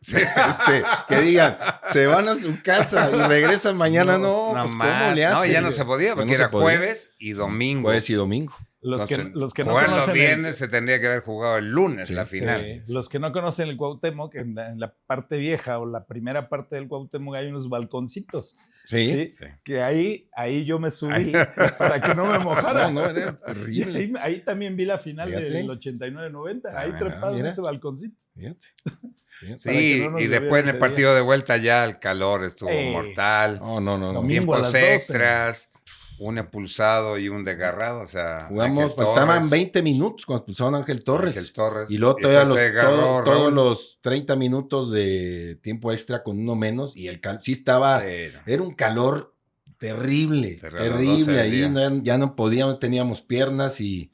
Que digan, se van a su casa y regresan mañana, no, pues más. ¿cómo le No, hacen? ya no se podía porque Ya no era se podía. jueves y domingo. Jueves y domingo. Los que no jugar los conocen viernes se tendría que haber jugado el lunes, Sí, la final. Los que no conocen el Cuauhtémoc, en la parte vieja o la primera parte del Cuauhtémoc hay unos balconcitos. Sí. ¿sí? Que ahí yo me subí para que no me mojara. No, era Y terrible. ahí también vi la final Fíjate. del 89-90. Ahí Ah, trepado en mira. ese balconcito. Fíjate. Para Sí, que no nos y lloviera después en el ese partido de vuelta ya el calor estuvo mortal. No. Domingo a Tiempos las 12. extras, un expulsado y un desgarrado. O sea, Jugamos, Ángel faltaban Torres, 20 minutos cuando expulsaron a Ángel Torres. Ángel Torres. Y luego todavía después se agarró todos Raúl. los 30 minutos de tiempo extra con uno menos. Y sí estaba, Pero, era un calor terrible, Cerró a las 12 terrible. del Ahí día. ya no podíamos, no teníamos piernas y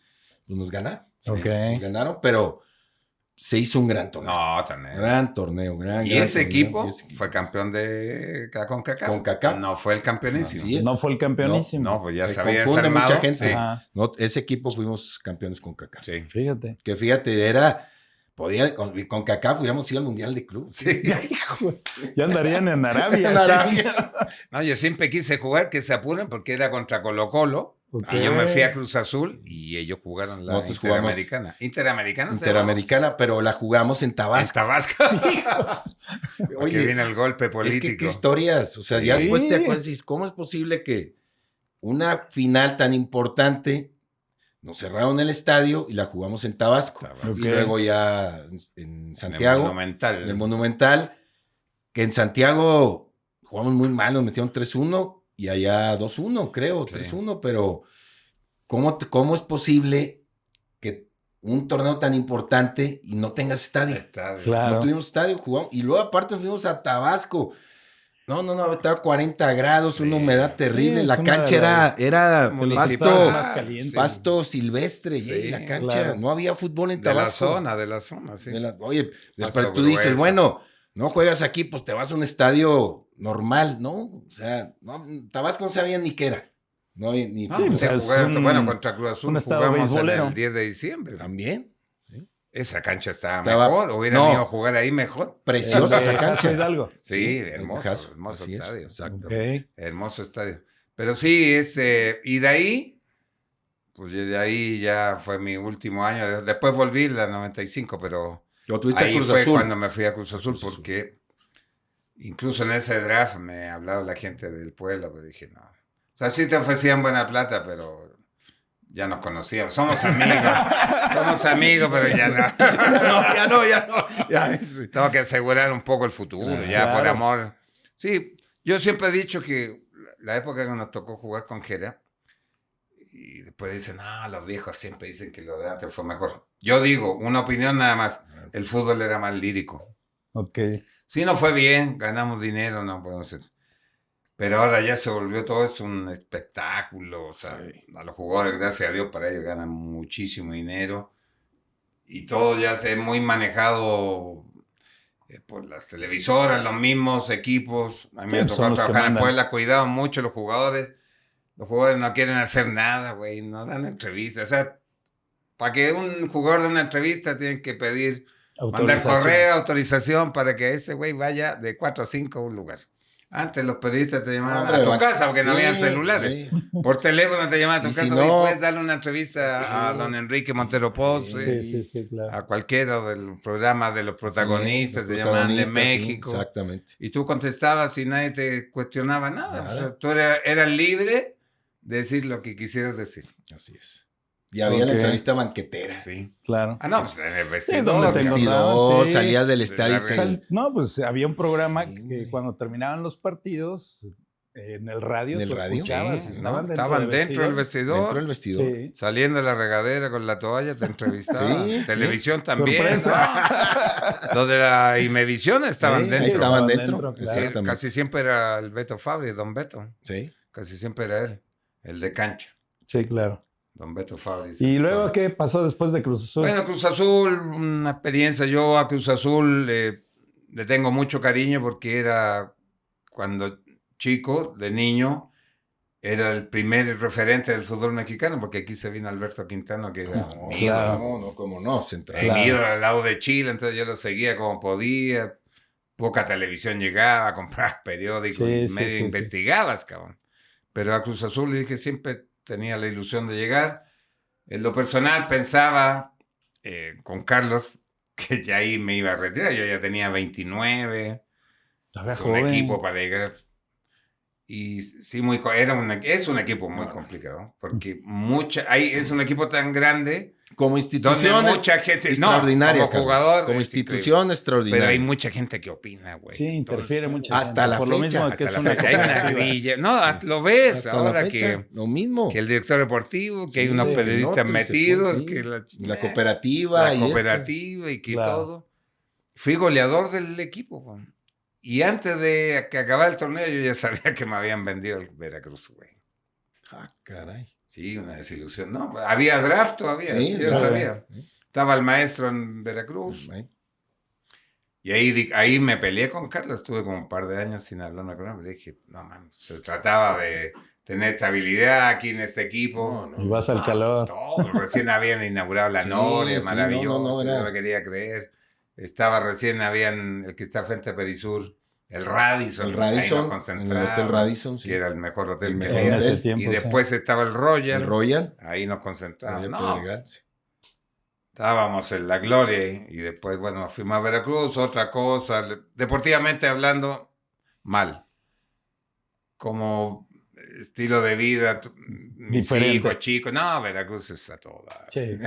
pues nos ganaron. Ok. Nos ganaron, pero se hizo un gran torneo. no, también. Gran torneo, gran Y ese torneo, equipo y ese equipo. fue campeón de CONCACAF. CONCACAF. No fue el campeonísimo. Así es. No fue el campeonísimo. No, pues ya Se se había confunde desarmado. mucha gente. Sí. Ajá, No, ese equipo fuimos campeones con CONCACAF. Sí. fíjate. Que fíjate, con CONCACAF hubiéramos ido al Mundial de Club. Sí. Hijo, ya andarían en Arabia. En Arabia. No, yo siempre quise jugar, que se apuren, porque era contra Colo-Colo. Ok. Y yo me fui a Cruz Azul y ellos jugaron la Nosotros jugamos Interamericana. Interamericana. Interamericana, pero la jugamos en En Tabasco. Tabasco. Oye, Oye, viene el golpe es político. que qué historias. O sea, ya Sí. después te acuerdas y dices, ¿cómo es posible que una final tan importante nos cerraron el estadio y la jugamos en Tabasco? Tabasco. Y Ok. luego ya en En el Santiago, Monumental. en el Monumental, que en Santiago jugamos muy mal, nos metieron 3-1 y allá 2-1, creo, Sí. 3-1, pero ¿cómo es posible que un torneo tan importante y no tengas estadio? Estadio. Claro. No tuvimos estadio, jugamos, y luego aparte nos fuimos a Tabasco. No, estaba a 40 grados, Sí. una humedad terrible, Sí, la es una de cancha las- era Municipal. pasto, más caliente. pasto silvestre, Sí, y la cancha, claro. no había fútbol en De la Tabasco. zona, sí. Oye, Pasto pero tú dices, grueso. bueno, no juegas aquí, pues te vas a un estadio normal, ¿no? O sea, no, Tabasco no sabía ni qué era. No había ni No, Sí, pues o sea, se es jugaron, un- contra Cruz Azul un estado jugamos beisbolero. en el 10 de diciembre. también. Esa cancha estaba Estaba- mejor. Hubieran no. ido a jugar ahí mejor. Preciosa El de esa cancha. Jaso Hidalgo. Sí, el hermoso, Jaso, hermoso así es, estadio. exactamente. Ok. Hermoso estadio. Pero sí, y de ahí, pues de ahí ya fue mi último año. Después volví en la 95, pero Lo tuviste a ahí Cruz fue Azul. cuando me fui a Cruz Azul, Cruz Azul. porque incluso en ese draft me hablaba la gente del pueblo, pues dije, no. O sea, sí te ofrecían buena plata, pero ya nos conocíamos. Somos amigos, pero ya no. Ya no. Tengo que asegurar un poco el futuro, Claro. ya por amor. Sí, yo siempre he dicho que la época que nos tocó jugar con Jera, y después dicen, no, los viejos siempre dicen que lo de antes fue mejor. Yo digo, una opinión nada más, el fútbol era más lírico. Ok. Sí, no fue bien, ganamos dinero, no podemos decir. Pero ahora ya se volvió todo es un espectáculo, o sea, a los jugadores, gracias a Dios, para ellos ganan muchísimo dinero y todo ya se es muy manejado por las televisoras, los mismos equipos. A mí me tocó trabajar en Puebla, cuidaban mucho los jugadores no quieren hacer nada, güey, no dan entrevistas, o sea, para que un jugador dé una entrevista tienen que pedir, mandar correo, autorización para que ese güey vaya de 4 a 5 a un lugar. Antes los periodistas te llamaban a tu casa porque no había celulares. Sí. Por teléfono te llamaban a tu casa. Si no, puedes darle una entrevista a don Enrique Montero Ponce, sí, claro. A cualquiera del programa de los protagonistas, te llamaban de México. Sí, exactamente. Y tú contestabas y nadie te cuestionaba nada. O sea, tú eras libre de decir lo que quisieras decir. Así es. Y había la entrevista banquetera. Sí, claro. Ah, no, pues en el vestidor. Salías del estadio. No, pues había un programa que cuando terminaban los partidos, en el radio, escuchabas. Sí, estaban dentro del vestidor. Dentro del vestidor. Sí. Saliendo de la regadera con la toalla, te entrevistaban. Sí, televisión también. ¿No? Los de la Imevisión estaban dentro. Estaban dentro. Exactamente. Casi siempre era el Beto Fabri, don Beto. Sí. Casi siempre era él, el de cancha. Sí, claro. Don Beto Fabri. ¿Y luego qué pasó después de Cruz Azul? Bueno, Cruz Azul, una experiencia. Yo a Cruz Azul le tengo mucho cariño porque era, cuando chico, de niño, era el primer referente del fútbol mexicano, porque aquí se vino Alberto Quintano, que era mi ídolo. Cómo no, central. Mi ídolo al lado de Chile, entonces yo lo seguía como podía. Poca televisión llegaba, comprabas periódicos y medio investigabas, cabrón. Pero a Cruz Azul le dije siempre... tenía la ilusión de llegar. En lo personal pensaba con Carlos que ya ahí me iba a retirar. Yo ya tenía 29. Es un equipo para llegar. Y sí, es un equipo muy complicado. Porque es un equipo tan grande. Como institución mucha gente, extraordinaria. Como jugador. Como institución extraordinaria. Pero hay mucha gente que opina, güey. Sí, interfiere mucho. Hasta la fecha. Lo mismo que hasta la fecha. Hay una grilla. No, lo ves hasta ahora que... Lo mismo. Que el director deportivo, que hay unos periodistas metidos. Que la cooperativa. Y que todo. Fui goleador del equipo, güey. Y antes de que acabara el torneo, yo ya sabía que me habían vendido el Veracruz, güey. Ah, caray. Sí, una desilusión. No, había draft todavía, yo sabía. Estaba el maestro en Veracruz. Y ahí me peleé con Carlos. Estuve como un par de años sin hablar con él. Le dije, no, man, se trataba de tener estabilidad aquí en este equipo. Y vas al calor. Todo. Recién habían inaugurado la Noria, maravilloso. Yo no me quería creer. Habían el que está frente a Perisur, el Radisson. En el Hotel Radisson, que era el mejor hotel que había. En ese tiempo, y después estaba el Royal. El Royal. Ahí nos concentrábamos. Estábamos en la gloria y después, bueno, fuimos a Veracruz, otra cosa. Deportivamente hablando, mal. Como estilo de vida, mis hijos, chicos. No, Veracruz es a toda. Sí.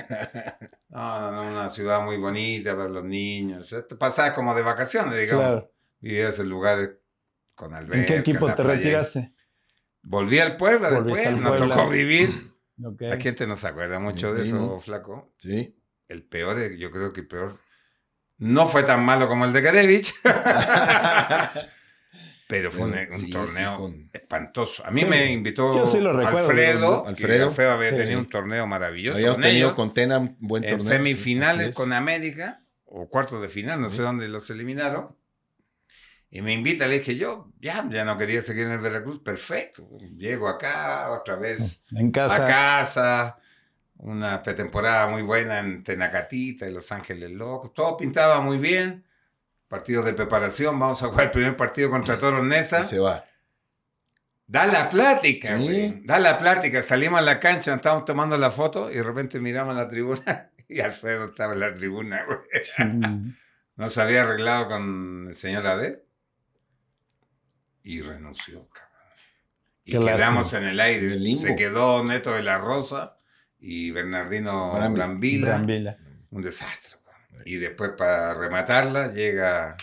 No, una ciudad muy bonita para los niños. Pasabas como de vacaciones, digamos. Claro. Vivías en lugares con alberca. ¿En qué equipo te retiraste? Volví al Puebla después, nos tocó vivir. Okay. La gente no se acuerda mucho de eso, flaco. Sí. El peor, yo creo que el peor, no fue tan malo como el de Karevich. Pero fue un torneo espantoso. A mí me invitó Alfredo. Alfredo había tenido un torneo maravilloso. Habíamos tenido con Tena un buen torneo. En semifinales con América, o cuartos de final, no sé dónde los eliminaron. Y me invita, le dije, yo ya no quería seguir en el Veracruz. Perfecto. Llego acá, otra vez a casa. Una pretemporada muy buena en Tenacatita, en Los Ángeles Locos. Todo pintaba muy bien. Partidos de preparación, vamos a jugar el primer partido contra Toros Neza. Y se va. Da la plática, güey. Da la plática. Salimos a la cancha, nos estábamos tomando la foto y de repente miramos a la tribuna y Alfredo estaba en la tribuna, güey. No se había arreglado con el señor Abed y renunció, cabrón. Y quedamos en el aire. Se quedó Neto de la Rosa y Bernardino Brambila. Un desastre. Y después, para rematarla, llega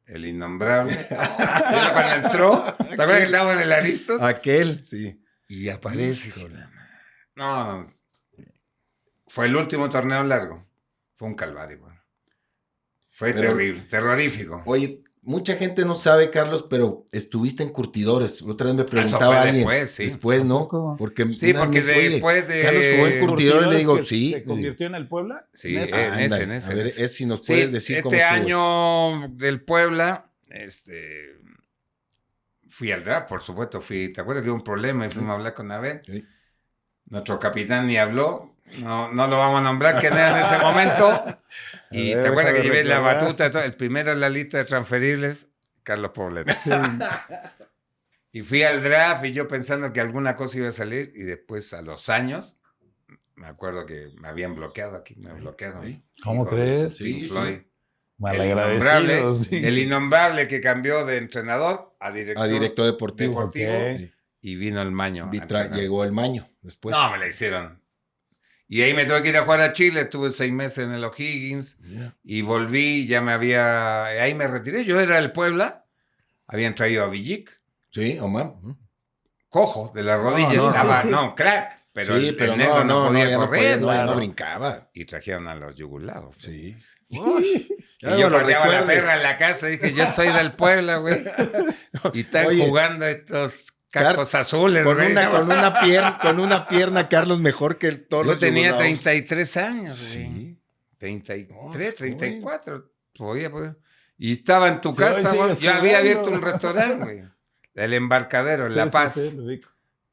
el innombrable. Cuando entró, ¿te acuerdas que estábamos en el Aristos? Aquel, sí. Y aparece con la... No. Fue el último torneo largo. Fue un calvario, bueno. Fue terrible, terrorífico. Oye, mucha gente no sabe, Carlos, pero estuviste en Curtidores. Otra vez me Eso preguntaba fue alguien. después, sí. Después, ¿no? ¿Tampoco? Porque Sí, una porque vez, oye, después de... Carlos jugó en Curtidores, le digo, que sí. ¿Se convirtió en el Puebla? Sí, ¿En ese? en ese. A ver, es si nos Sí, puedes decir cómo este estuvo eso. año del Puebla, fui al draft, por supuesto. ¿Te acuerdas que hubo un problema y fuimos a hablar con Abel? Sí. Nuestro capitán ni habló. No lo vamos a nombrar quién era en ese momento. Y ver, te acuerdas que déjame llevé la recordar. batuta, el primero en la lista de transferibles, Carlos Poblete. Sí. Y fui al draft y yo pensando que alguna cosa iba a salir y después a los años, me acuerdo que me habían bloqueado aquí, me bloquearon. Sí. ¿Cómo Hijo de crees? su Pink Sí, Floyd. Malagradecido, sí. El innombrable que cambió de entrenador a director, A director deportivo. Ok. Sí. y vino el Maño. a entrenar. Llegó el Maño después. No, me la hicieron. Y ahí me tuve que ir a jugar a Chile, estuve 6 meses en el O'Higgins Mira. y volví, ahí me retiré, yo era del Puebla, habían traído a Villic, Sí, Omar. cojo de la rodilla, no, estaba, sí, sí. no, crack, pero Sí, pero el negro no podía ya correr. no, claro. no brincaba. Y trajeron a los yugoslavos. Sí. Y Ya yo me lo pateaba la recuerdes. perra en la casa, dije, yo soy del Puebla, güey. Y están Oye, jugando estos cacos azules, Con güey. con una pierna, Carlos, mejor que todos Yo los tenía yugoslavos. 33 años, güey. Sí. 33, No, 34. Podía. Y estaba en tu Sí, casa, hoy güey. sigues Yo había jugando. abierto un restaurante, güey. El Embarcadero, en Sí, La sí, Paz. sí, lo ubico.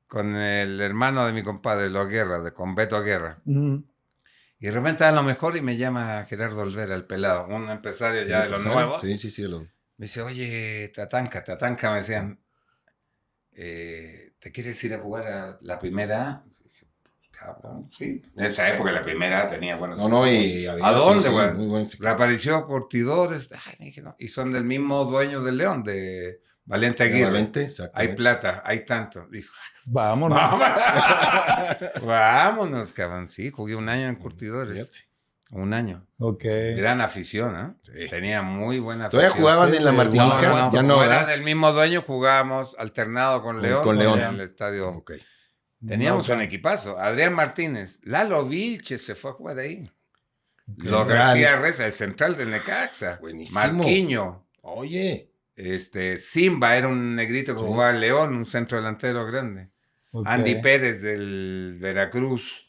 Con con el hermano de mi compadre, Los Guerra, con Beto Guerra. Ujú. Y de repente a lo mejor y me llama Gerardo Olvera, el pelado, un empresario ya de los nuevos. Sí, sí, sí. Me dice, oye, Tatanka, me decían, ¿te quieres ir a jugar a la primera A? Dije, cabrón, sí. En esa época la primera A tenía buenos. No, y había, ¿A dónde, sí, güey? muy buen- Reapareció Curtidores. Ay, dije, no. Y son del mismo dueño del León, de Valente Aguirre. Valente, Hay exactamente. plata, hay tanto. Dijo, Vámonos. vámonos, cabrón. Sí, jugué un año en Curtidores. Fíjate. Un año. Ok. Gran afición, ¿eh? Sí. Tenía muy buena afición. ¿Todavía jugaban en la Sí, Martinica? Ya no, como era ¿verdad? del mismo dueño, jugábamos alternado con León. con León. En el estadio. Ok. Teníamos Ok. un equipazo. Adrián Martínez, Lalo Vilches se fue a jugar ahí. Los Central. García Reza, el central del Necaxa. Buenísimo. Marquiño. Oye. Simba era un negrito que Sí. jugaba al León, un centro delantero grande. Ok. Andy Pérez del Veracruz.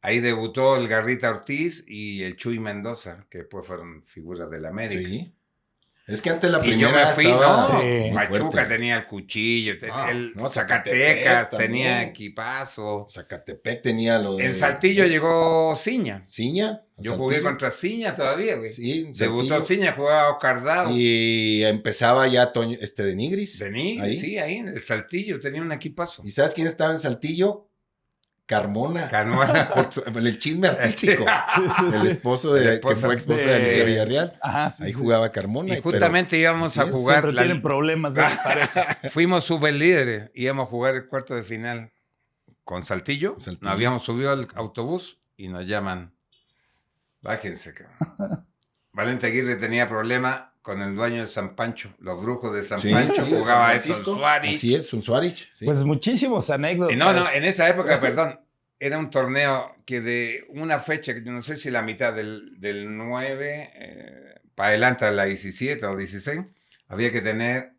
Ahí debutó el Garrita Ortiz y el Chuy Mendoza, que después fueron figuras del América. Sí. Es que antes la Y yo primera me fui, estaba ¿no? Sí. muy Pachuca fuerte. tenía el cuchillo, Ah, el no, Zacatecas Zacatepec tenía también. equipazo. Zacatepec tenía lo de... En Saltillo llegó Ciña. Ciña. Yo jugué contra Ciña todavía, güey. Sí, Debutó Saltillo. Ciña, jugaba Oscar Dao. Y empezaba ya Toño, de Nigris. Vení, ahí. sí, ahí en el Saltillo tenía un equipazo. ¿Y sabes quién estaba en Saltillo? Carmona. Carmona. Por el chisme artístico. Sí, sí, El sí. esposo El de, esposo que fue esposo de de- Alicia Villarreal. Ajá, sí, Ahí sí. jugaba Carmona. Y justamente íbamos a así es, jugar. Siempre tienen problemas esas parejas. Fuimos superlíderes. Íbamos a jugar el cuarto de final con Saltillo. Saltillo. Nos habíamos subido al autobús y nos llaman. Bájense, cabrón. Valente Aguirre tenía problema con el dueño de San Pancho. Los brujos de San Sí, Pancho sí, jugaba San eso, Francisco. Suárez. Así es, un Suárez. Sí. Pues muchísimos anécdotas. No, en esa época, perdón, era un torneo que de una fecha, que yo no sé si la mitad del 9 para adelante a la 17 o 16, había que tener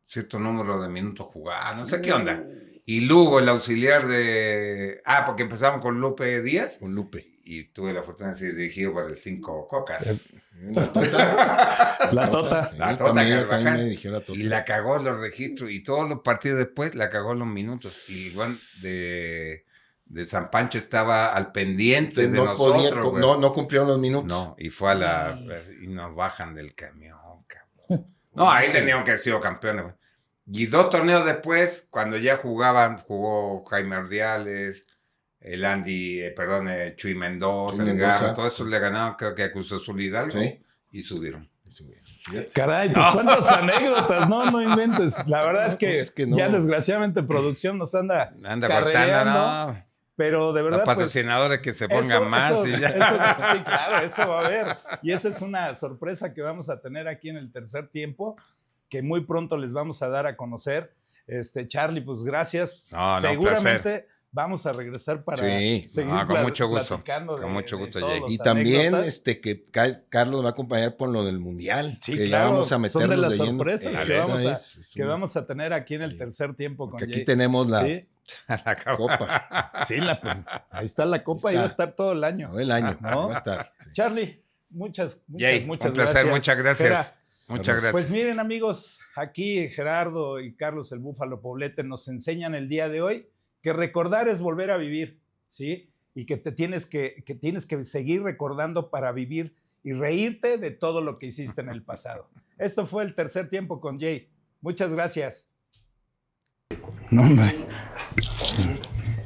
cierto número de minutos jugados, no sé qué onda. Y Lugo, el auxiliar de... porque empezamos con Lupe Díaz Con Lupe. y tuve la fortuna de ser dirigido por el 5 Cocas. La Tota. La Tota. Sí, La Tota también Carvajal. me dirigió la Tota. Y la cagó los registros y todos los partidos después la cagó los minutos. Y igual de San Pancho estaba al pendiente de no nosotros. güey. no cumplieron los minutos. No, y fue y nos bajan del camión, cabrón. No, ahí teníamos que haber sido campeones. güey. Y 2 torneos después, cuando ya jugó Jaime Ordiales, el Chuy Mendoza, Chuy el Mendoza. Garra, todo eso le ganaron, creo que a Cruz Azul Hidalgo, Sí. y subieron. Caray, pues cuántas anécdotas, no inventes. La verdad es que, Pues es que no. ya desgraciadamente producción nos anda Anda carrereando, cortando, no. pero de verdad Los pues, patrocinadores que se pongan más y ya. sí, claro, eso va a haber. Y esa es una sorpresa que vamos a tener aquí en el tercer tiempo, que muy pronto les vamos a dar a conocer. Charlie, pues gracias. No, Seguramente vamos a regresar para Sí, seguir con mucho gusto. platicando Con mucho gusto, todos Jay. los Y también anécdotas. que Carlos va a acompañar por lo del Mundial. Sí, que claro, ya vamos a son meternos de las lleno. sorpresas que Esa vamos a- es que una- vamos a tener aquí en el Sí. tercer tiempo con Porque aquí Jay. tenemos la Sí, La copa. sí, ahí está la copa, Está. y va a estar todo el año. Todo el año. ¿No? Va a estar. Sí. Charlie, muchas Jay, gracias. un placer, muchas gracias. Gera, Muchas Carlos. gracias. pues miren, amigos, aquí Gerardo y Carlos el Búfalo Poblete nos enseñan el día de hoy que recordar es volver a vivir, ¿sí? Y que tienes que seguir recordando para vivir y reírte de todo lo que hiciste en el pasado. Esto fue el tercer tiempo con Jay. Muchas gracias. No, hombre.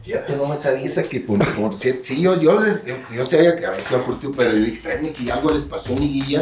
Fíjate, no me sabía esa que por cierto. Sí, yo sabía que a veces iba a curtir, pero yo dije, tráeme que algo les pasó a mi guilla.